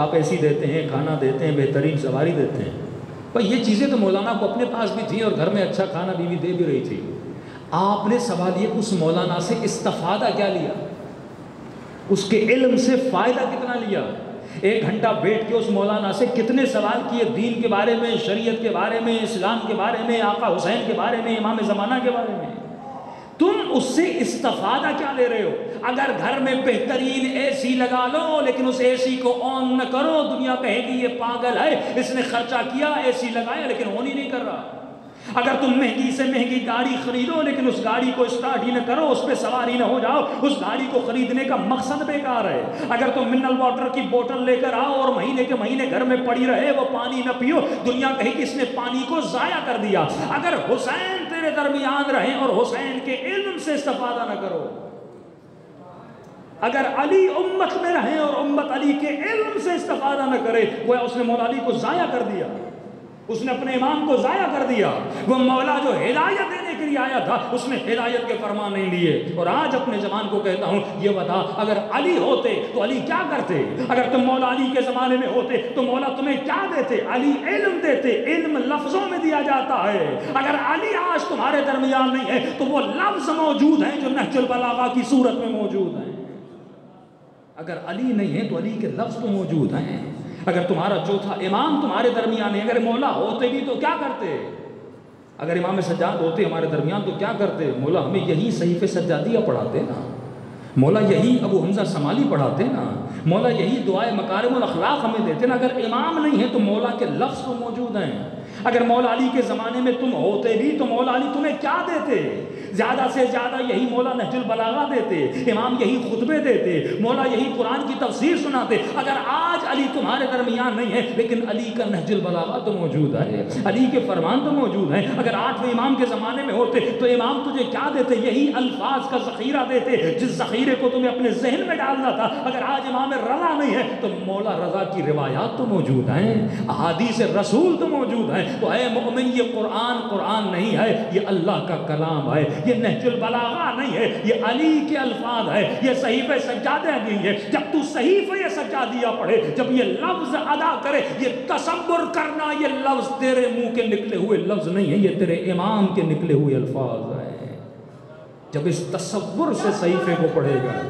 آپ ایسی دیتے ہیں، کھانا دیتے ہیں، بہترین سواری دیتے ہیں، بھئی یہ چیزیں تو مولانا کو اپنے پاس بھی تھیں اور گھر میں اچھا کھانا بیوی دے بھی رہی تھی۔ آپ نے سوال یہ اس مولانا سے استفادہ کیا لیا، اس کے علم سے فائدہ کتنا لیا؟ 1 گھنٹہ بیٹھ کے اس مولانا سے کتنے سوال کیے، دین کے بارے میں، شریعت کے بارے میں، اسلام کے بارے میں، آقا حسین کے بارے میں، امام زمانہ کے بارے میں؟ تم اس سے استفادہ کیا لے رہے ہو؟ اگر گھر میں بہترین AC لگا لو لیکن اس AC کو آن نہ کرو، دنیا کہے گی یہ پاگل ہے، اس نے خرچہ کیا AC لگایا لیکن آن ہی نہیں کر رہا۔ اگر تم مہنگی سے مہنگی گاڑی خریدو لیکن اس گاڑی کو اسٹارٹ ہی نہ کرو، اس پہ سواری نہ ہو جاؤ، اس گاڑی کو خریدنے کا مقصد بیکار ہے۔ اگر تم منرل واٹر کی بوتل لے کر آؤ اور مہینے کے مہینے گھر میں پڑی رہے، وہ پانی نہ پیو، دنیا کہے کہ اس نے پانی کو ضائع کر دیا۔ اگر حسین تیرے درمیان رہیں اور حسین کے علم سے استفادہ نہ کرو، اگر علی امت میں رہیں اور امت علی کے علم سے استفادہ نہ کرے، گویا اس نے مولا علی کو ضائع کر دیا، اس نے اپنے امام کو ضائع کر دیا۔ وہ مولا جو ہدایت دینے کے لیے آیا تھا اس نے ہدایت کے فرمان نہیں لیے. اور آج اپنے جوان کو کہتا ہوں یہ بتا اگر علی ہوتے تو علی کیا کرتے؟ اگر تم مولا علی کے زمانے میں ہوتے تو مولا تمہیں کیا دیتے؟ علی علم دیتے. علم لفظوں میں دیا جاتا ہے. اگر علی آج تمہارے درمیان نہیں ہے تو وہ لفظ موجود ہیں جو نہج البلاغہ کی صورت میں موجود ہیں. اگر علی نہیں ہے تو علی کے لفظ تو موجود ہیں. اگر تمہارا چوتھا امام تمہارے درمیان ہے، اگر مولا ہوتے بھی تو کیا کرتے؟ اگر امام سجاد ہوتے ہمارے درمیان تو کیا کرتے؟ مولا ہمیں یہی صحیفے سجادیہ پڑھاتے نا، مولا یہی ابو حمزہ سمالی پڑھاتے نا، مولا یہی دعائے مکارم الاخلاق ہمیں دیتے نا. اگر امام نہیں ہے تو مولا کے لفظ تو موجود ہیں. اگر مولا علی کے زمانے میں تم ہوتے بھی تو مولا علی تمہیں کیا دیتے؟ زیادہ سے زیادہ یہی مولا نہج البلاغہ دیتے، امام یہی خطبے دیتے، مولا یہی قرآن کی تفسیر سناتے. اگر آج علی تمہارے درمیان نہیں ہے لیکن علی کا نہج البلاغہ تو موجود ہے، علی کے فرمان تو موجود ہیں. اگر آٹھویں امام کے زمانے میں ہوتے تو امام تجھے کیا دیتے؟ یہی الفاظ کا ذخیرہ دیتے جس ذخیرے کو تمہیں اپنے ذہن میں ڈالنا تھا. اگر آج امام رضا نہیں ہے تو مولا رضا کی روایات تو موجود ہیں، احادیث رسول تو موجود ہیں. تو اے مومن یہ قرآن نہیں ہے، یہ اللہ کا کلام ہے. یہ نہج البلاغہ نہیں ہے، یہ علی کے الفاظ ہے. یہ صحیفہ سجادہ نہیں ہے. جب تو صحیفہ سجادیہ پڑھے، جب یہ لفظ ادا کرے، یہ تصور کرنا یہ لفظ تیرے منہ کے نکلے ہوئے لفظ نہیں ہے، یہ تیرے امام کے نکلے ہوئے الفاظ ہیں. جب اس تصور سے صحیفے کو پڑھے گا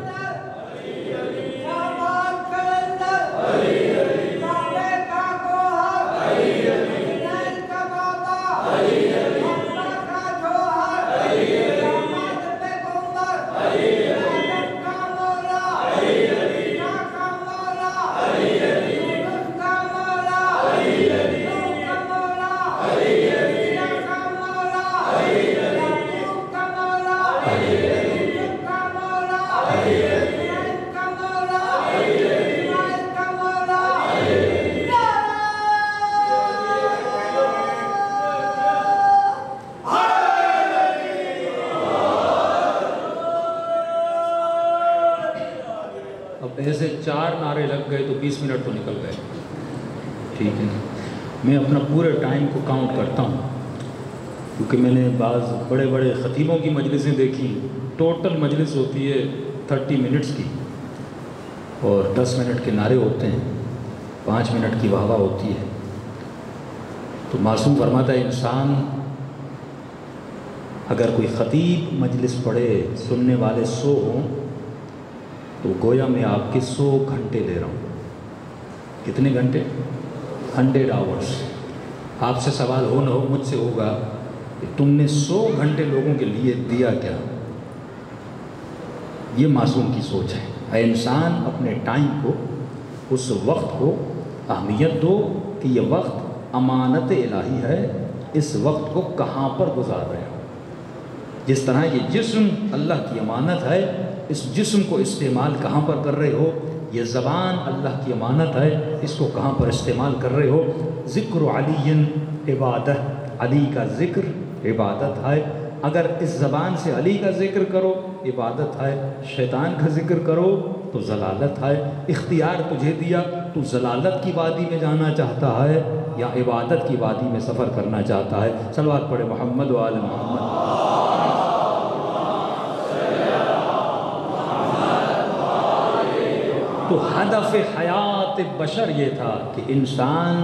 ایسے 4 نعرے لگ گئے تو 20 منٹ تو نکل گئے. ٹھیک ہے، میں اپنا پورے ٹائم کو کاؤنٹ کرتا ہوں کیونکہ میں نے بعض بڑے بڑے خطیبوں کی مجلسیں دیکھی. ٹوٹل مجلس ہوتی ہے 30 منٹس کی اور 10 منٹ کے نعرے ہوتے ہیں، 5 منٹ کی واہ واہ ہوتی ہے. تو معصوم فرماتا ہے انسان اگر کوئی خطیب مجلس پڑھے، سننے والے 100 ہوں تو گویا میں آپ کے 100 گھنٹے لے رہا ہوں. کتنے گھنٹے؟ 100 آورس. آپ سے سوال ہو نہ ہو مجھ سے ہوگا کہ تم نے 100 گھنٹے لوگوں کے لیے دیا کیا؟ یہ معصوم کی سوچ ہے. اے انسان اپنے ٹائم کو، اس وقت کو اہمیت دو کہ یہ وقت امانت الہی ہے. اس وقت کو کہاں پر گزار رہے ہو؟ جس طرح یہ جسم اللہ کی امانت ہے، اس جسم کو استعمال کہاں پر کر رہے ہو؟ یہ زبان اللہ کی امانت ہے، اس کو کہاں پر استعمال کر رہے ہو؟ ذکر علی عبادت، علی کا ذکر عبادت ہے. اگر اس زبان سے علی کا ذکر کرو عبادت ہے، شیطان کا ذکر کرو تو ضلالت ہے. اختیار تجھے دیا، تو ضلالت کی وادی میں جانا چاہتا ہے یا عبادت کی وادی میں سفر کرنا چاہتا ہے؟ صلوات پڑھے محمد و آل محمد. تو ہدف حیات بشر یہ تھا کہ انسان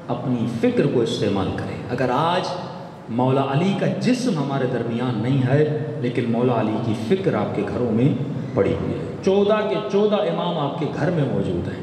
اپنی فکر کو استعمال کرے. اگر آج مولا علی کا جسم ہمارے درمیان نہیں ہے لیکن مولا علی کی فکر آپ کے گھروں میں پڑی ہوئی ہے. 14 کے 14 امام آپ کے گھر میں موجود ہیں.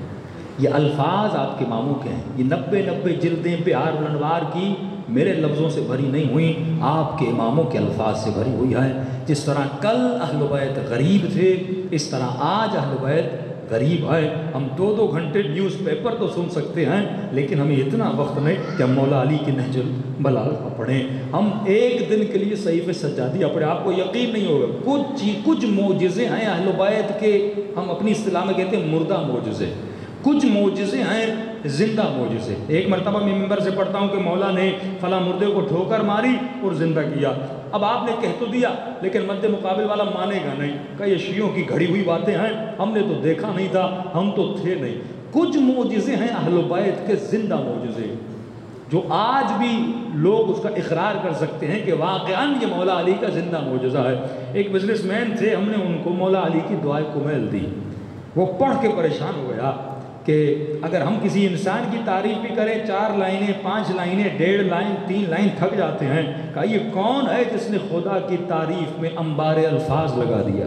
یہ الفاظ آپ کے اماموں کے ہیں. یہ 90 جلدیں بہار الانوار کی میرے لفظوں سے بھری نہیں ہوئی، آپ کے اماموں کے الفاظ سے بھری ہوئی ہے. جس طرح کل اہل بیت غریب تھے، اس طرح آج اہل بیت غریب ہے. ہم 2 گھنٹے نیوز پیپر تو سن سکتے ہیں لیکن ہمیں اتنا وقت نہیں کہ ہم مولا علی کی نہج البلاغہ پڑھیں. ہم ایک دن کے لیے صحیفہ سجادیہ پڑھیں. آپ کو یقین نہیں ہوگا کچھ معجزے ہیں اہل بیت کے، ہم اپنی اصطلاح میں کہتے ہیں مردہ معجزے. کچھ معجزے ہیں زندہ معجزے. ایک مرتبہ میں ممبر سے پڑھتا ہوں کہ مولا نے فلاں مردے کو ٹھوکر ماری اور زندہ کیا. اب آپ نے کہہ تو دیا لیکن مد مقابل والا مانے گا نہیں، کہ یہ شیعوں کی گھڑی ہوئی باتیں ہیں، ہم نے تو دیکھا نہیں تھا، ہم تو تھے نہیں. کچھ معجزے ہیں اہل بیت کے زندہ معجزے. جو آج بھی لوگ اس کا اقرار کر سکتے ہیں کہ واقعاً یہ مولا علی کا زندہ معجزہ ہے۔ ایک بزنس مین تھے، ہم نے ان کو مولا علی کی دعائے کمیل دی، وہ پڑھ کے پریشان ہو گیا کہ اگر ہم کسی انسان کی تعریف بھی کریں 4 لائنیں 5 لائنیں 1.5 لائن 3 لائن تھک جاتے ہیں، کہا یہ کون ہے جس نے خدا کی تعریف میں انبار الفاظ لگا دیا،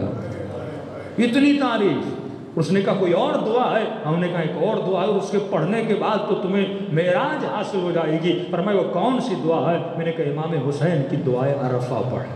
اتنی تعریف۔ اس نے کہا کوئی اور دعا ہے؟ ہم نے کہا ایک اور دعا ہے، اس کے پڑھنے کے بعد تو تمہیں معراج حاصل ہو جائے گی۔ فرمایا وہ کون سی دعا ہے؟ میں نے کہا امام حسین کی دعائے عرفہ پڑھ۔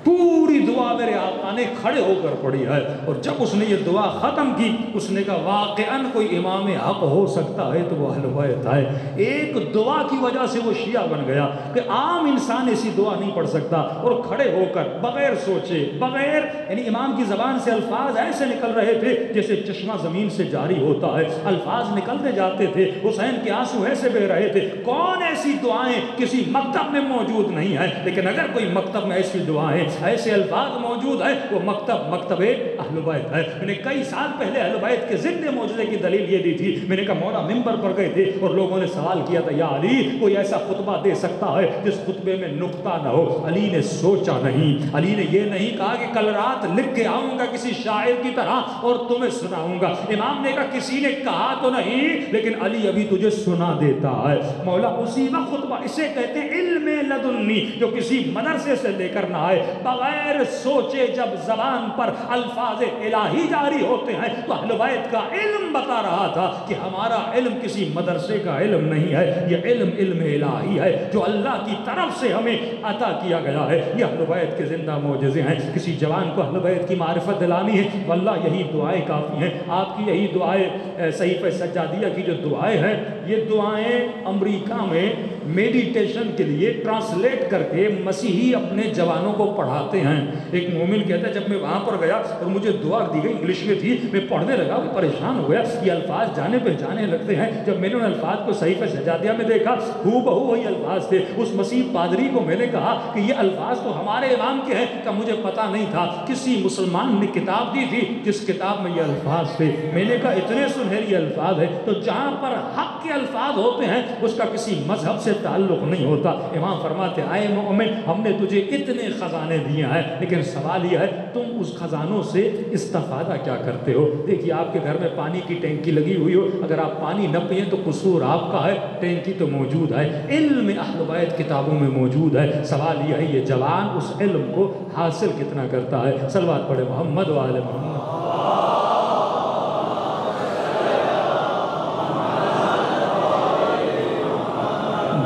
پوری دعا میرے آقا نے کھڑے ہو کر پڑھی ہے، اور جب اس نے یہ دعا ختم کی اس نے کہا واقعاً کوئی امام حق ہو سکتا ہے تو وہ اہل بیت ہے۔ ایک دعا کی وجہ سے وہ شیعہ بن گیا کہ عام انسان ایسی دعا نہیں پڑھ سکتا، اور کھڑے ہو کر بغیر سوچے بغیر، یعنی امام کی زبان سے الفاظ ایسے نکل رہے تھے جیسے چشمہ زمین سے جاری ہوتا ہے، الفاظ نکلتے جاتے تھے، حسین کے آنسو ایسے بہہ رہے تھے۔ کون ایسی دعائیں کسی مکتب میں موجود نہیں ہے، لیکن اگر کوئی مکتب میں ایسی دعائیں ایسے الفاظ موجود ہے وہ مکتب اہل بیت ہے۔ میں نے کئی سال پہلے اہل بیت کے زندہ معجزے کی دلیل یہ دی تھی، میں نے کہا مولا ممبر پر گئے تھے اور لوگوں نے سوال کیا تھا یا علی کوئی ایسا خطبہ دے سکتا ہے جس خطبے میں نقطہ نہ ہو؟ علی نے سوچا نہیں، علی نے یہ نہیں کہا کہ کل رات لکھ کے آؤں گا کسی شاعر کی طرح اور تمہیں سناؤں گا۔ امام نے کہا کسی نے کہا تو نہیں لیکن علی ابھی تجھے سنا دیتا ہے۔ مولا اسی وقت خطبہ، اسے کہتے ہیں علم لدنی، جو کسی مدرسے سے لے کر نہ آئے، بغیر سوچے جب زبان پر الفاظ الہی جاری ہوتے ہیں تو اہل بیت کا علم بتا رہا تھا کہ ہمارا علم کسی مدرسے کا علم نہیں ہے، یہ علم الہی ہے جو اللہ کی طرف سے ہمیں عطا کیا گیا ہے۔ یہ اہل بیت کے زندہ معجزے ہیں۔ کسی جوان کو اہل بیت کی معرفت دلانی ہے، واللہ یہی دعائیں کافی ہیں۔ آپ کی یہی دعائیں صحیفہ سجادیہ کی جو دعائیں ہیں، یہ دعائیں امریکہ میں میڈیٹیشن کے لیے ٹرانسلیٹ کر کے مسیحی اپنے جوانوں کو پڑھاتے ہیں۔ ایک مومن کہتا ہے جب میں وہاں پر گیا اور مجھے دعا دی گئی، انگلش میں تھی، میں پڑھنے لگا، وہ پریشان ہو گیا، یہ الفاظ جانے پہچانے لگتے ہیں۔ جب میں نے ان الفاظ کو صحیفہ سجادیہ میں دیکھا، ہو بہو وہی الفاظ تھے۔ اس مسیح پادری کو میں نے کہا کہ یہ الفاظ تو ہمارے امام کے ہیں، کہ مجھے پتہ نہیں تھا، کسی مسلمان نے کتاب دی تھی جس کتاب میں یہ الفاظ تھے۔ میں نے کہا اتنے سنہری الفاظ ہیں، تو جہاں پر حق کے الفاظ ہوتے ہیں اس کا کسی مذہب سے تعلق نہیں ہوتا۔ امام فرماتے آئے مومن، ہم نے تجھے اتنے خزانے دیے ہیں، لیکن سوال یہ ہے تم اس خزانوں سے استفادہ کیا کرتے ہو؟ دیکھیے آپ کے گھر میں پانی کی ٹینکی لگی ہوئی ہو، اگر آپ پانی نہ پئیں تو قصور آپ کا ہے، ٹینکی تو موجود ہے۔ علم اہل بیت کتابوں میں موجود ہے، سوال یہ ہے یہ جوان اس علم کو حاصل کتنا کرتا ہے؟ صلوات پڑھے محمد و آل محمد۔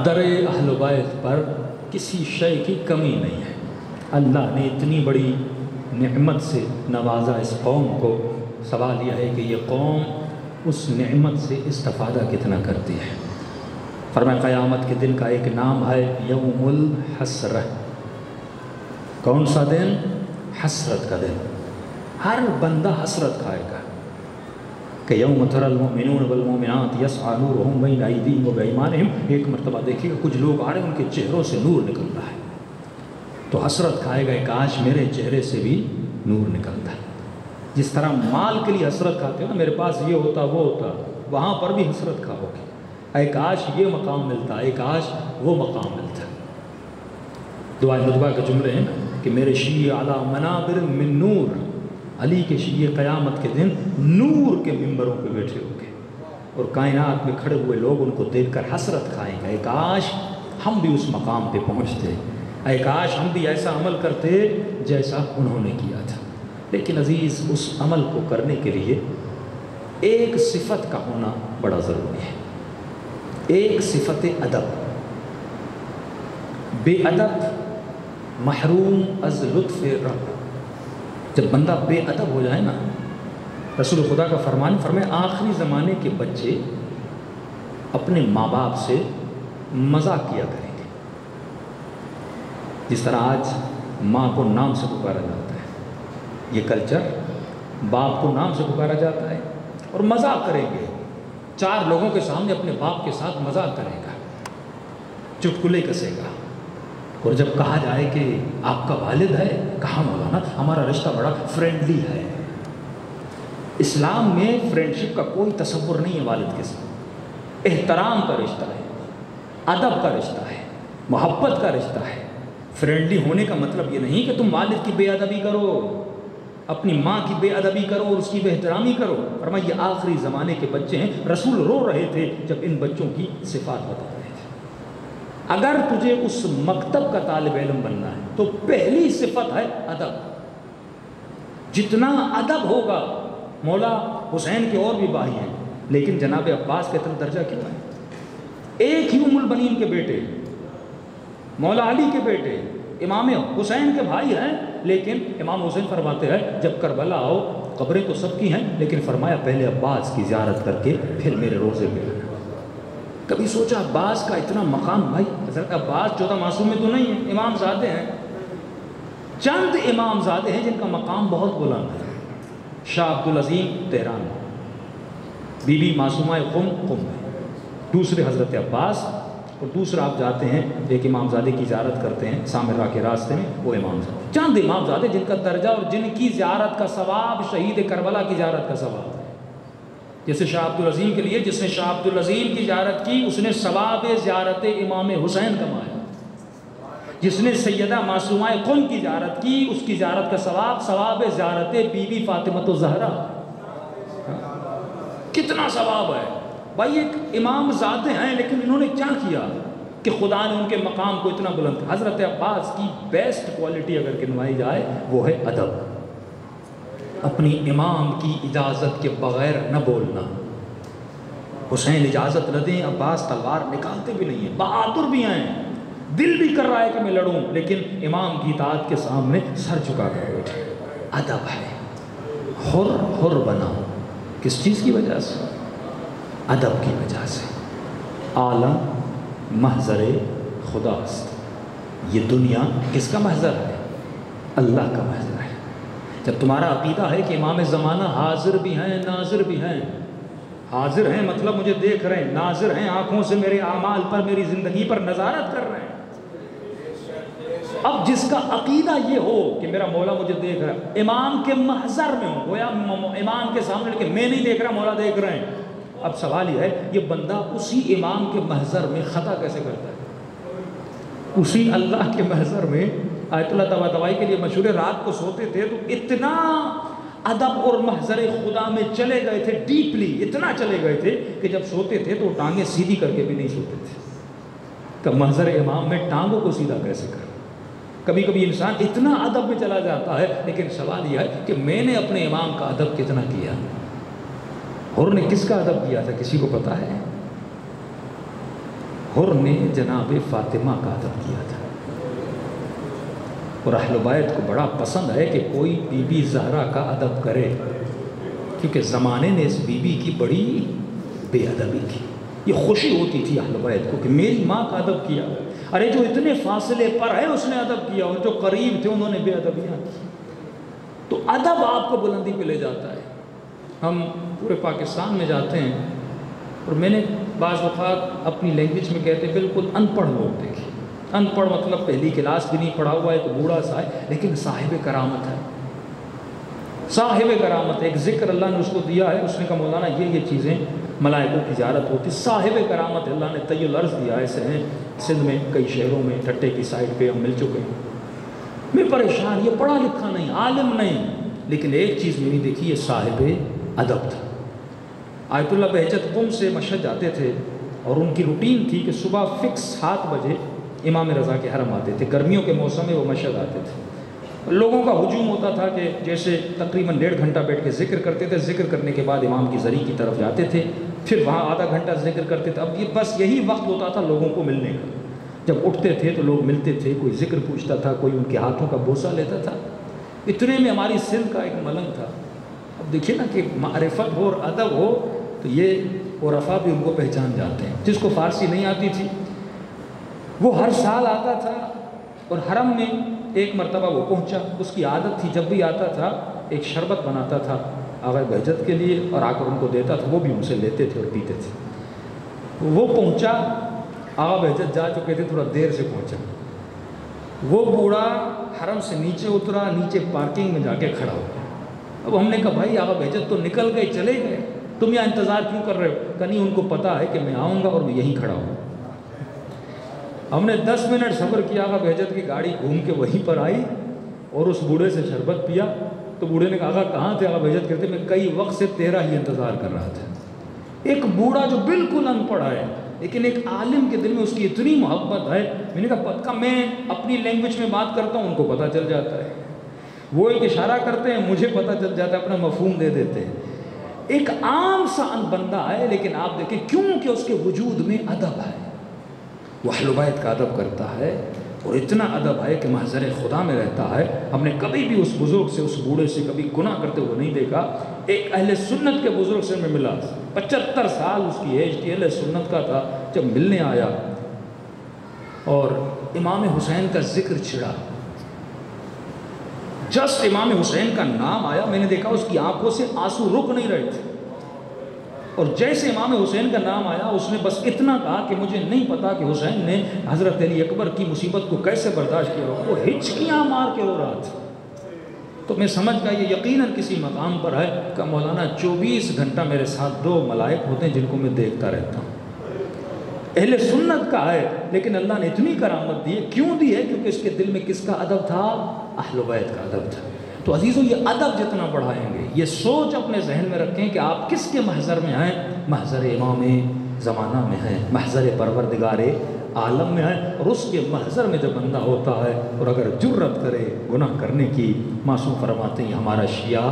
در اہل بیت پر کسی شے کی کمی نہیں ہے۔ اللہ نے اتنی بڑی نعمت سے نوازا اس قوم کو، سوال یہ ہے کہ یہ قوم اس نعمت سے استفادہ کتنا کرتی ہے۔ فرمایا قیامت کے دن کا ایک نام ہے یوم الحسرہ۔ کون سا دن؟ حسرت کا دن۔ ہر بندہ حسرت کھائے گا کہ یوم تری المؤمنون والمؤمنات یسعی نورہم بین ایدیہم وبایمانہم۔ ایک مرتبہ دیکھیے گا کچھ لوگ آ رہے ہیں، ان کے چہروں سے نور نکل رہا ہے، تو حسرت کھائے گا کاش میرے چہرے سے بھی نور نکلتا ہے۔ جس طرح مال کے لیے حسرت کھاتے ہو نا، میرے پاس یہ ہوتا وہ ہوتا، وہاں پر بھی حسرت کھاؤ گے، اے کاش یہ مقام ملتا، اے کاش وہ مقام ملتا۔ دعائے ندبہ کے جملے ہیں کہ میرے شیعہ علی منابر من نور، علی کے شیعہ قیامت کے دن نور کے ممبروں پہ بیٹھے ہوں گے، اور کائنات میں کھڑے ہوئے لوگ ان کو دیکھ کر حسرت کھائیں گے، اے کاش ہم بھی اس مقام پہ پہنچتے، اے کاش ہم بھی ایسا عمل کرتے جیسا انہوں نے کیا تھا۔ لیکن عزیز اس عمل کو کرنے کے لیے ایک صفت کا ہونا بڑا ضروری ہے، ایک صفت ادب۔ بے ادب محروم از لطف رب۔ جب بندہ بے ادب ہو جائے نا، رسول خدا کا فرمان فرمائے آخری زمانے کے بچے اپنے ماں باپ سے مذاق کیا کریں گے۔ جس طرح آج ماں کو نام سے پکارا جاتا ہے، یہ کلچر، باپ کو نام سے پکارا جاتا ہے اور مذاق کریں گے، 4 لوگوں کے سامنے اپنے باپ کے ساتھ مذاق کرے گا، چٹکلے کسے گا، اور جب کہا جائے کہ آپ کا والد ہے، کہاں مولانا ہمارا رشتہ بڑا فرینڈلی ہے۔ اسلام میں فرینڈشپ کا کوئی تصور نہیں ہے والد کے ساتھ، احترام کا رشتہ ہے، ادب کا رشتہ ہے، محبت کا رشتہ ہے۔ فرینڈلی ہونے کا مطلب یہ نہیں کہ تم والد کی بے ادبی کرو، اپنی ماں کی بے ادبی کرو اور اس کی بے احترامی کرو۔ فرمایا یہ آخری زمانے کے بچے ہیں، رسول رو رہے تھے جب ان بچوں کی صفات بتا رہے تھے۔ اگر تجھے اس مکتب کا طالب علم بننا ہے تو پہلی صفت ہے ادب۔ جتنا ادب ہوگا، مولا حسین کے اور بھی بھائی ہیں لیکن جناب عباس کے اتنا درجہ کیوں ہے؟ ایک ہی ام البنین کے بیٹے، مولا علی کے بیٹے، امام حسین کے بھائی ہیں، لیکن امام حسین فرماتے ہیں جب کربلا آؤ قبریں تو سب کی ہیں لیکن فرمایا پہلے عباس کی زیارت کر کے پھر میرے روزے پہ آنا۔ کبھی سوچا عباس کا اتنا مقام؟ بھائی حضرت عباس 14 معصوم میں تو نہیں ہیں، امام زادے ہیں، چند امام زادے ہیں جن کا مقام بہت بلند ہے۔ شاہ Abdul Azim Tehran, be be Masuma قم ہے، دوسرے حضرت عباس، اور دوسرا آپ جاتے ہیں ایک امام زادے کی زیارت کرتے ہیں سامرہ کے راستے میں، وہ امام زادے۔ چند امام زادے جن کا درجہ اور جن کی زیارت کا ثواب شہید کربلا کی زیارت کا ثواب ہے۔ جیسے شاہ عبدالعظیم کے لیے جس نے شاہ عبدالعظیم کی زیارت کی اس نے ثواب زیارت امام حسین کمایا، جس نے سیدہ معصومہ قم کی زیارت کی اس کی زیارت کا ثواب زیارت بی بی فاطمہ الزہرا۔ کتنا ثواب ہے بھائی! ایک امام زادے ہیں لیکن انہوں نے کیا کیا کہ خدا نے ان کے مقام کو اتنا بلند۔ حضرت عباس کی بیسٹ کوالٹی اگر گنوائی جائے وہ ہے ادب، اپنی امام کی اجازت کے بغیر نہ بولنا۔ حسین اجازت نہ دیں، عباس تلوار نکالتے بھی نہیں ہیں، بہادر بھی ہیں، دل بھی کر رہا ہے کہ میں لڑوں لیکن امام کی اطاعت کے سامنے سر جھکا کر بیٹھے۔ ادب ہے، حر بنا۔ کس چیز کی وجہ سے؟ ادب کی وجہ سے۔ عالم محضر خدا است، یہ دنیا کس کا محضر ہے؟ اللہ کا محضر ہے۔ جب تمہارا عقیدہ ہے کہ امام زمانہ حاضر بھی ہیں ناظر بھی ہیں، حاضر ہیں مطلب مجھے دیکھ رہے ہیں، ناظر ہیں آنکھوں سے میرے اعمال پر میری زندگی پر نظارت کر رہے ہیں۔ اب جس کا عقیدہ یہ ہو کہ میرا مولا مجھے دیکھ رہا ہے، امام کے محضر میں ہوں، گویا امام کے سامنے لیکن میں نہیں دیکھ رہا، مولا دیکھ رہے ہیں۔ اب سوال یہ ہے یہ بندہ اسی امام کے محضر میں خطا کیسے کرتا ہے؟ اسی اللہ کے محضر میں آیت اللہ طباطبائی کے لیے مشہور ہے، رات کو سوتے تھے تو اتنا ادب اور محضر خدا میں چلے گئے تھے، ڈیپلی اتنا چلے گئے تھے کہ جب سوتے تھے تو ٹانگیں سیدھی کر کے بھی نہیں سوتے تھے کہ محضر امام میں ٹانگوں کو سیدھا کیسے کریں۔ کبھی کبھی انسان اتنا ادب میں چلا جاتا ہے لیکن سوال یہ ہے کہ میں نے اپنے امام کا ادب کتنا کیا؟ حر نے کس کا ادب کیا تھا کسی کو پتا ہے؟ حر نے جناب فاطمہ کا ادب کیا تھا، اور اہل بیت کو بڑا پسند ہے کہ کوئی بی بی زہرا کا ادب کرے، کیونکہ زمانے نے اس بی بی کی بڑی بے ادبی کی۔ یہ خوشی ہوتی تھی اہل بیت کو کہ میری ماں کا ادب کیا، ارے جو اتنے فاصلے پر ہے اس نے ادب کیا، اور جو قریب تھے انہوں نے بے ادبیاں کی۔ تو ادب آپ کو بلندی پہ لے جاتا ہے۔ ہم پورے پاکستان میں جاتے ہیں اور میں نے بعض اوقات اپنی لینگویج میں کہتے بالکل ان پڑھ لوگ دیکھے، ان پڑھ مطلب پہلی کلاس بھی نہیں پڑھا ہوا ہے، تو بوڑھا سا ہے لیکن صاحب کرامت ہے، صاحب کرامت ہے۔ ایک ذکر اللہ نے اس کو دیا ہے، اس نے کہا مولانا یہ چیزیں ملائکوں کی زیارت ہوتی، صاحب کرامت ہے، اللہ نے طی العرض دیا۔ ایسے ہیں سندھ میں کئی شہروں میں ٹھٹے کی سائڈ پہ ہم مل چکے ہیں۔ میں پریشان، یہ پڑھا لکھا نہیں، عالم نہیں، لیکن ایک چیز میں نے دیکھی، یہ صاحب ادب تھا۔ آیت اللہ بہجت قم سے مشہد جاتے تھے اور ان کی روٹین تھی کہ صبح فکس 7 بجے امام رضا کے حرم آتے تھے، گرمیوں کے موسم میں وہ مشہد آتے تھے۔ لوگوں کا ہجوم ہوتا تھا کہ جیسے تقریباً 1.5 گھنٹہ بیٹھ کے ذکر کرتے تھے، ذکر کرنے کے بعد امام کی زری کی طرف جاتے تھے، پھر وہاں آدھا گھنٹہ ذکر کرتے تھے۔ اب یہ بس یہی وقت ہوتا تھا لوگوں کو ملنے کا، جب اٹھتے تھے تو لوگ ملتے تھے، کوئی ذکر پوچھتا تھا، کوئی ان کے ہاتھوں کا بوسہ لیتا تھا۔ اتنے میں ہماری سندھ کا ایک ملنگ تھا۔ اب دیکھیے نا کہ معرفت ہو اور ادب ہو تو یہ عرفا بھی ان کو پہچان جاتے ہیں۔ جس کو فارسی نہیں آتی تھی وہ ہر سال آتا تھا اور حرم میں ایک مرتبہ وہ پہنچا، اس کی عادت تھی جب بھی آتا تھا ایک شربت بناتا تھا آغا بہجت کے لیے اور آ کر ان کو دیتا تھا، وہ بھی ان سے لیتے تھے اور پیتے تھے۔ وہ پہنچا، آغا بہجت جا چکے تھے، تھوڑا دیر سے پہنچا۔ وہ بوڑھا حرم سے نیچے اترا، نیچے پارکنگ میں جا کے کھڑا ہو گیا۔ اب ہم نے کہا بھائی آغا بہجت تو نکل گئے، چلے گئے، تم یہاں انتظار کیوں کر رہے ہو؟ کہ نہیں ان کو پتا ہے کہ میں آؤں گا اور میں یہیں کھڑا ہوں۔ ہم نے 10 منٹ صبر کیا، آقا بہجت کی گاڑی گھوم کے وہیں پر آئی اور اس بوڑھے سے شربت پیا. تو بوڑھے نے کہا آقا کہاں تھے؟ آقا بہجت کہتے میں کئی وقت سے تیرا ہی انتظار کر رہا تھا. ایک بوڑھا جو بالکل ان پڑھ ہے لیکن ایک عالم کے دل میں اس کی اتنی محبت ہے. میں نے کہا پتہ میں اپنی لینگویج میں بات کرتا ہوں، ان کو پتہ چل جاتا ہے، وہ ایک اشارہ کرتے ہیں مجھے پتہ چل جاتا ہے، اپنا مفہوم دے دیتے ہیں. ایک عام سا ان بندہ ہے لیکن آپ دیکھیں کیونکہ اس کے وجود میں ادب ہے، وہ اہل بیت کا ادب کرتا ہے اور اتنا ادب ہے کہ محضر خدا میں رہتا ہے. ہم نے کبھی بھی اس بزرگ سے، اس بوڑھے سے کبھی گناہ کرتے ہوئے نہیں دیکھا. ایک اہل سنت کے بزرگ سے میں ملا، 75 سال اس کی ایج تھی، اہل سنت کا تھا. جب ملنے آیا اور امام حسین کا ذکر چھڑا، جسٹ امام حسین کا نام آیا، میں نے دیکھا اس کی آنکھوں سے آنسو رک نہیں رہے تھے. اور جیسے امام حسین کا نام آیا اس نے بس اتنا کہا کہ مجھے نہیں پتا کہ حسین نے حضرت علی اکبر کی مصیبت کو کیسے برداشت کیا ہوگا. وہ ہچکیاں مار کے رو رہا تھا. تو میں سمجھ گیا یہ یقیناً کسی مقام پر ہے کہ مولانا 24 گھنٹہ میرے ساتھ 2 ملائک ہوتے ہیں جن کو میں دیکھتا رہتا ہوں. اہل سنت کا ہے لیکن اللہ نے اتنی کرامت دی ہے. کیوں دی ہے؟ کیونکہ اس کے دل میں کس کا ادب تھا؟ اہل بیت کا ادب تھا. تو عزیزو یہ ادب جتنا بڑھائیں گے، یہ سوچ اپنے ذہن میں رکھیں کہ آپ کس کے محضر میں ہیں. محضر امام زمانہ میں ہیں، محضر پروردگار عالم میں ہیں. اور اس کے محضر میں جب بندہ ہوتا ہے اور اگر جرت کرے گناہ کرنے کی، معصوم فرماتے ہیں ہمارا شیعہ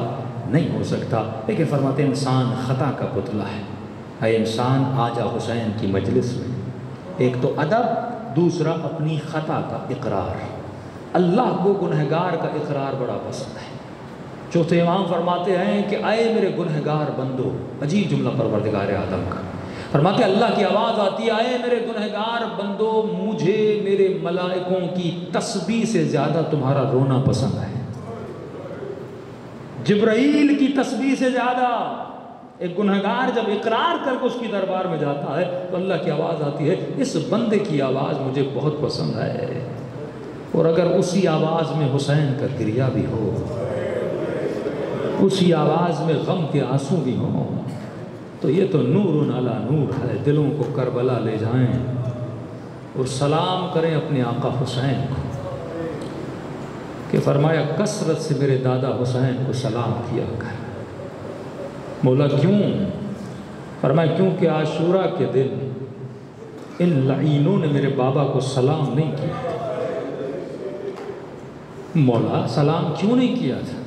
نہیں ہو سکتا. لیکن فرماتے ہیں انسان خطا کا پتلا ہے. اے انسان آ جا حسین کی مجلس میں. ایک تو ادب، دوسرا اپنی خطا کا اقرار. اللہ کو گنہگار کا اقرار بڑا پسند ہے. چوتھے امام فرماتے ہیں کہ اے میرے گنہگار بندو، عجیب جملہ پروردگار عالم کا. فرماتے ہیں اللہ کی آواز آتی ہے اے میرے گنہگار بندو، مجھے میرے ملائکوں کی تسبیح سے زیادہ تمہارا رونا پسند ہے. جبرائیل کی تسبیح سے زیادہ. ایک گنہگار جب اقرار کر کے اس کی دربار میں جاتا ہے تو اللہ کی آواز آتی ہے اس بندے کی آواز مجھے بہت پسند ہے. اور اگر اسی آواز میں حسین کا گریہ بھی ہو، اسی آواز میں غم کے آنسو بھی ہوں، تو یہ تو نور علی نور ہے. دلوں کو کربلا لے جائیں اور سلام کریں اپنے آقا حسین کو کہ فرمایا کثرت سے میرے دادا حسین کو سلام کیا کر. مولا کیوں؟ فرمایا کیونکہ عاشورہ کے دن ان لعینوں نے میرے بابا کو سلام نہیں کیا. مولا سلام کیوں نہیں کیا تھا؟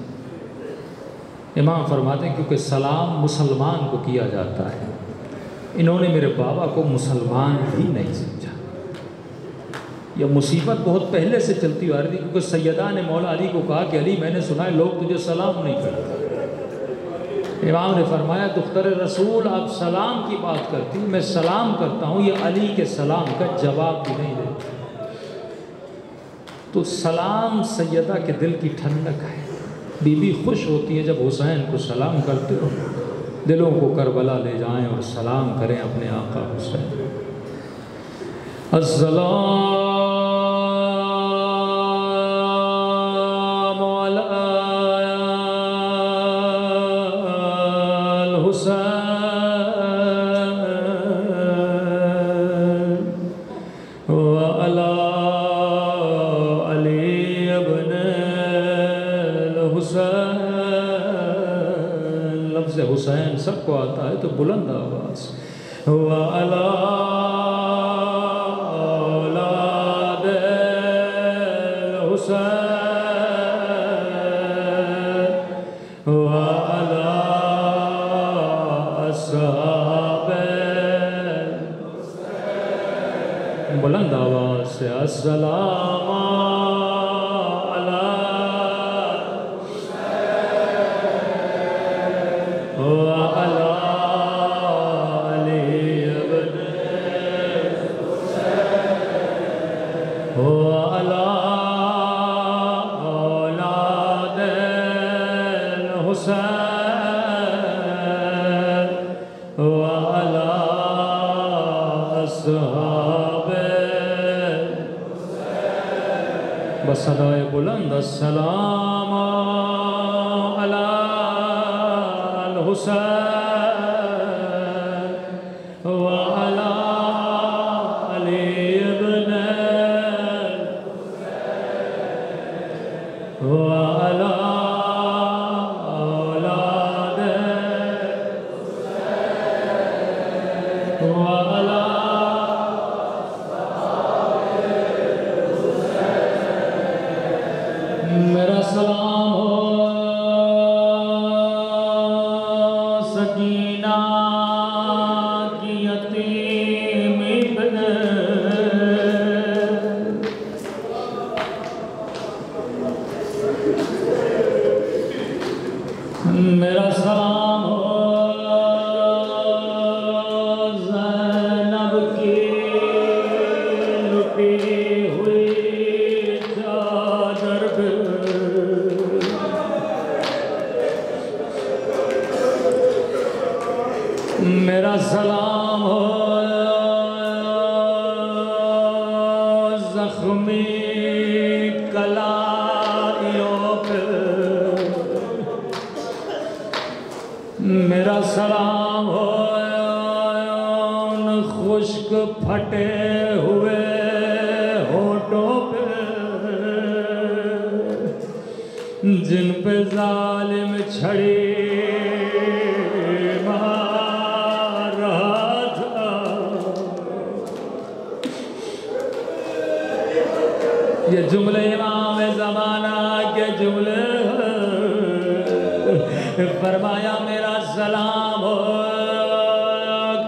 امام فرماتے ہیں کیونکہ سلام مسلمان کو کیا جاتا ہے، انہوں نے میرے بابا کو مسلمان ہی نہیں سمجھا. یہ مصیبت بہت پہلے سے چلتی آ رہی تھی کیونکہ سیدہ نے مولا علی کو کہا کہ علی میں نے سنا ہے لوگ تجھے سلام نہیں کرتے. امام نے فرمایا دختر رسول آپ سلام کی بات کرتی، میں سلام کرتا ہوں، یہ علی کے سلام کا جواب بھی نہیں دیتا. تو سلام سیدہ کے دل کی ٹھنڈک ہے. بی بی خوش ہوتی ہے جب حسین کو سلام کرتے ہو. دلوں کو کربلا لے جائیں اور سلام کریں اپنے آقا حسین. السلام علی الحسین وعلی علی ابن الحسین. لفظ حسین سب کو آتا ہے تو بلند آواز وعلی اولاد الحسین وعلی اصحاب الحسین. بلند آواز سے السلام علی وعلی علی ابن وعلی اولاد الحسین وعلی اصحاب بس صدائے بلند السلام علی الحسین وعلی علی ابن میرا سلام ہو زینب کی لٹی ہوئی چادر پہ، میرا سلام ہو زخمی کلائیوں پہ، میرا سلام ہو ان خشک پھٹے ہوئے ہونٹوں پہ جن پہ ظالم چھڑی مار رہا تھا۔ یہ جملے امام زمانہ کے جملے فرمایا میرا سلام ہو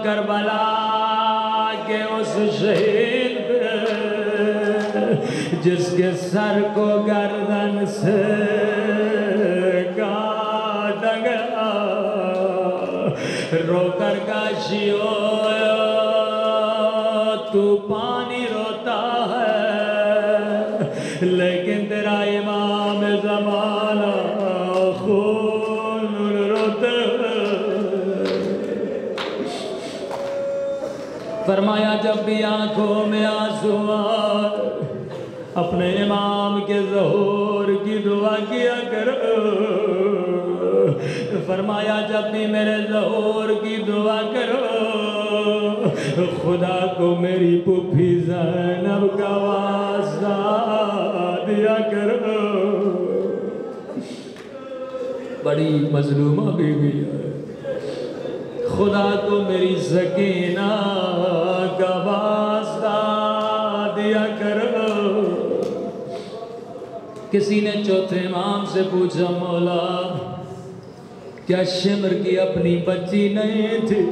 کربلا کے اس شہید پہ جس کے سر کو گردن سے کاٹا گیا، رو کر کاشیو تو پانی روتا ہے لیکن تیرا امام زمانہ خون روتے ہیں۔ فرمایا جب بھی آنکھوں میں آنسو آئے اپنے امام کے ظہور کی دعا کیا کرو۔ فرمایا جب بھی میرے ظہور کی دعا کرو خدا کو میری پھوپھی زینب کا واسطہ دیا کرو۔ بڑی مظلومہ بیوی ہے، خدا کو میری سکینہ کا واسطہ دیا کرو۔ کسی نے چوتھے امام سے پوچھا مولا کیا شمر کی اپنی بچی نہیں تھی؟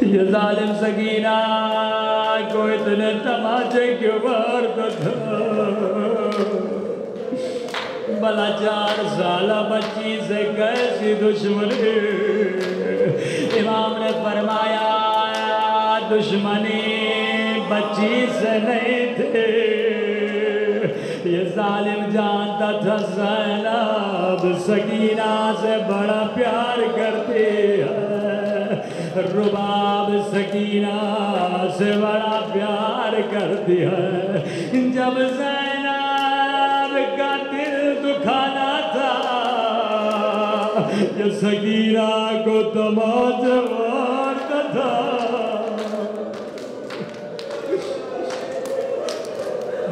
یہ ظالم سکینہ کو اتنے تماچے کیوں مارتا تھا؟ بلا 4 سالہ بچی سے کیسی دشمنی؟ امام نے فرمایا دشمنی بچی سے نہیں تھی، یہ ظالم جانتا تھا زینب سکینہ سے بڑا پیار کرتی ہے، رباب سکینہ سے بڑا پیار کرتی ہے۔ جب زینب کا دل دکھانا تھا یہ سکینہ کو تماچے مارتا تھا۔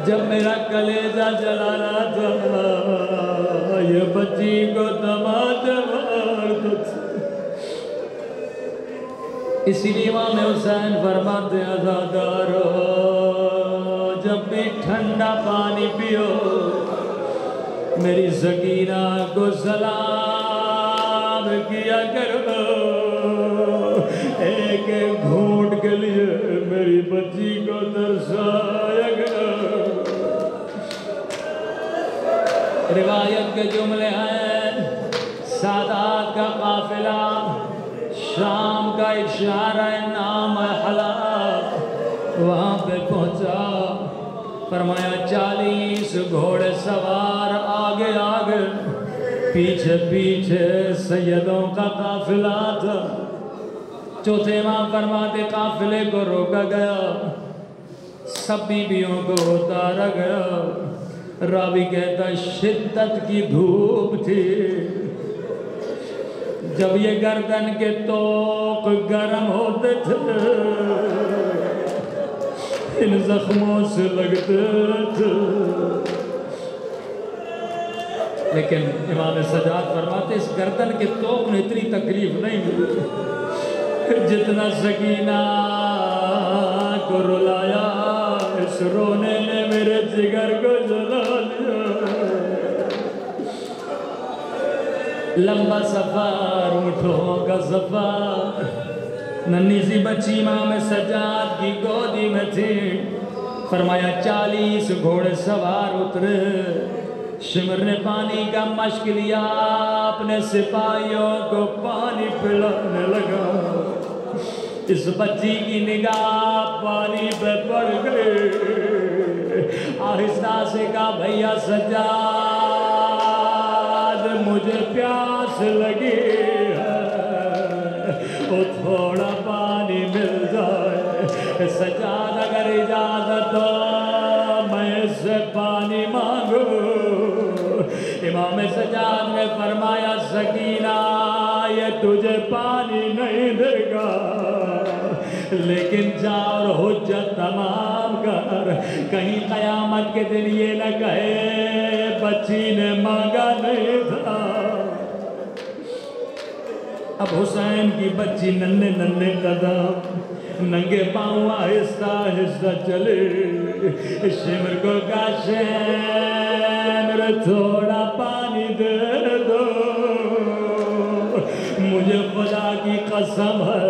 جب میرا کلیجہ جلانا تھا یہ بچی کو تماچے مارتا تھا۔ اسی لیے امام حسین فرماتے ہیں عزادارو جب بھی ٹھنڈا پانی پیو میری سکینہ کو سلام کیا کرو، ایک ایک گھونٹ کے لیے میری بچی کو ترسایا کرو۔ روایت کے جملے ہیں سادات کا قافلہ شام کا ایک شہر ہے نام ہے حلب، وہاں پہ پہنچا۔ فرمایا 40 گھوڑے سوار آگے آگے پیچھے پیچھے سیدوں کا قافلہ تھا۔ چوتھے امام فرماتے قافلے کو روکا گیا، سب بیویوں کو اتارا گیا۔ راوی کہتا شدت کی دھوپ تھی، جب یہ گردن کے توق گرم ہوتے تھے ان زخموں سے لگتے تھے، لیکن امام سجاد فرماتے اس گردن کے توق نے اتنی تکلیف نہیں ملی جتنا سکینہ کو رلایا، اس رونے نے میرے جگر کو جلا لیا۔ لمبا سفر اونٹوں کا سفر، ننھی سی بچی امام سجاد کی گودی میں تھی۔ فرمایا 40 گھوڑے سوار اترے، شمر نے پانی کا مشق لیا، اپنے سپاہیوں کو پانی پلانے لگا۔ اس بچی کی نگاہ پانی پہ پڑ گئی، آہستہ سے کہا بھیا سجاد مجھے پیاس لگی ہے، وہ تھوڑا پانی مل جائے۔ سجاد اگر اجازت ہو میں اس سے پانی مانگوں۔ امام سجاد نے فرمایا سکینہ یہ تجھے پانی نہیں دے گا، لیکن جا اور حجت تمام کر، کہیں قیامت کے دن یہ نہ کہے بچی نے مانگا نہیں تھا۔ اب حسین کی بچی ننھے ننھے قدم ننگے پاؤں آہستہ آہستہ چلے۔ شمر کو کہا شمر تھوڑا پانی دے دو، مجھے خدا کی قسم ہے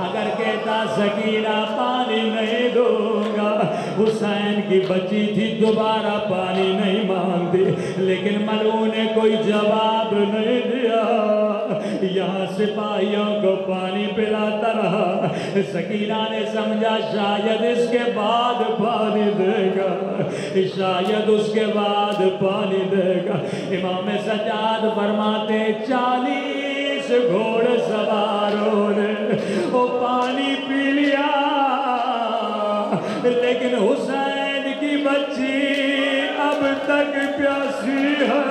اگر کہتا سکینہ پانی نہیں دوں گا، حسین کی بچی تھی دوبارہ پانی نہیں مانگتی، لیکن ملعون نے کوئی جواب نہیں دیا، یہاں سپاہیوں کو پانی پلاتا رہا۔ سکینہ نے سمجھا شاید اس کے بعد پانی دے گا، شاید اس کے بعد پانی دے گا۔ امام سجاد فرماتے 40 گھوڑ سواروں نے وہ پانی پی لیا، لیکن حسین کی بچی اب تک پیاسی ہے۔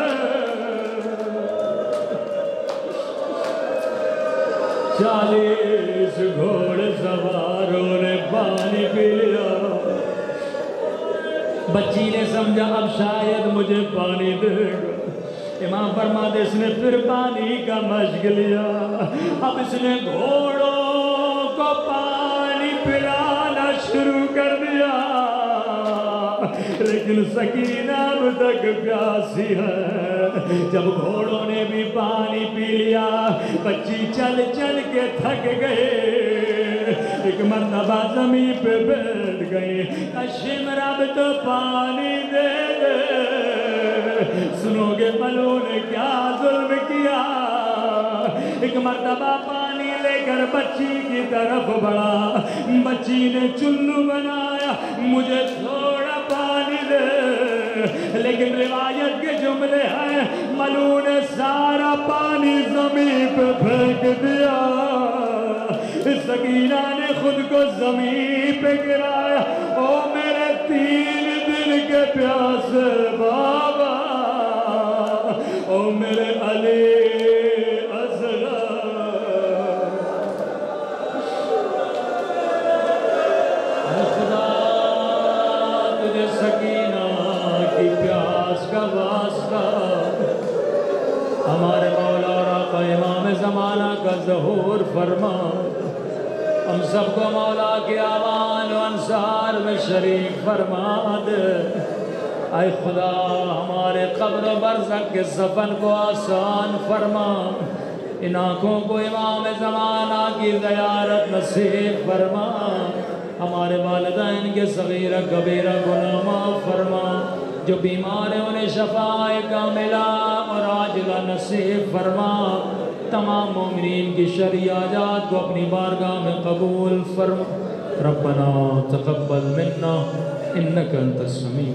40 گھوڑ سواروں نے پانی پی لیا، بچی نے سمجھا اب شاید مجھے پانی دے گا۔ امام فرماتے اس نے پھر پانی کا مشق لیا، اب اس نے گھوڑوں کو پانی پلانا شروع کر دیا، لیکن سکینہ اب تک پیاسی ہے۔ جب گھوڑوں نے بھی پانی پی لیا، بچی چل چل کے تھک گئے، ایک مرتبہ زمین پہ بیٹھ گئی، شمر اب تو پانی دے دے۔ سنو گے ملعون نے کیا ظلم کیا، ایک مرتبہ پانی لے کر بچی کی طرف بڑھا، بچی نے چلو بنایا مجھے تھوڑا پانی دے، لیکن روایت کے جملے ہیں ملعون نے سارا پانی زمین پہ پھینک دیا۔ سکینہ نے خود کو زمین پہ گرایا، او میرے 3 دن کے پیاسے بابا، او میرے علی اصغر، خدا تجھے سکینہ کی پیاس کا واسطہ، ہمارے مولا اور آقا امام زمانہ کا ظہور فرما، ہم سب کو مولا کے آوان و انصار میں شریک فرما دے۔ اے خدا ہمارے قبر و برزخ کے سفر کو آسان فرما، ان آنکھوں کو امام زمانہ کی زیارت نصیب فرما، ہمارے والدین کے صغیرہ کبیرہ گناہ معاف فرما، جو بیمار ہیں انہیں شفاء کاملہ اور عاجلہ نصیب فرما، تمام مومنین کی شرعی حاجات کو اپنی بارگاہ میں قبول فرما۔ ربنا تقبل منا انک انت السمیع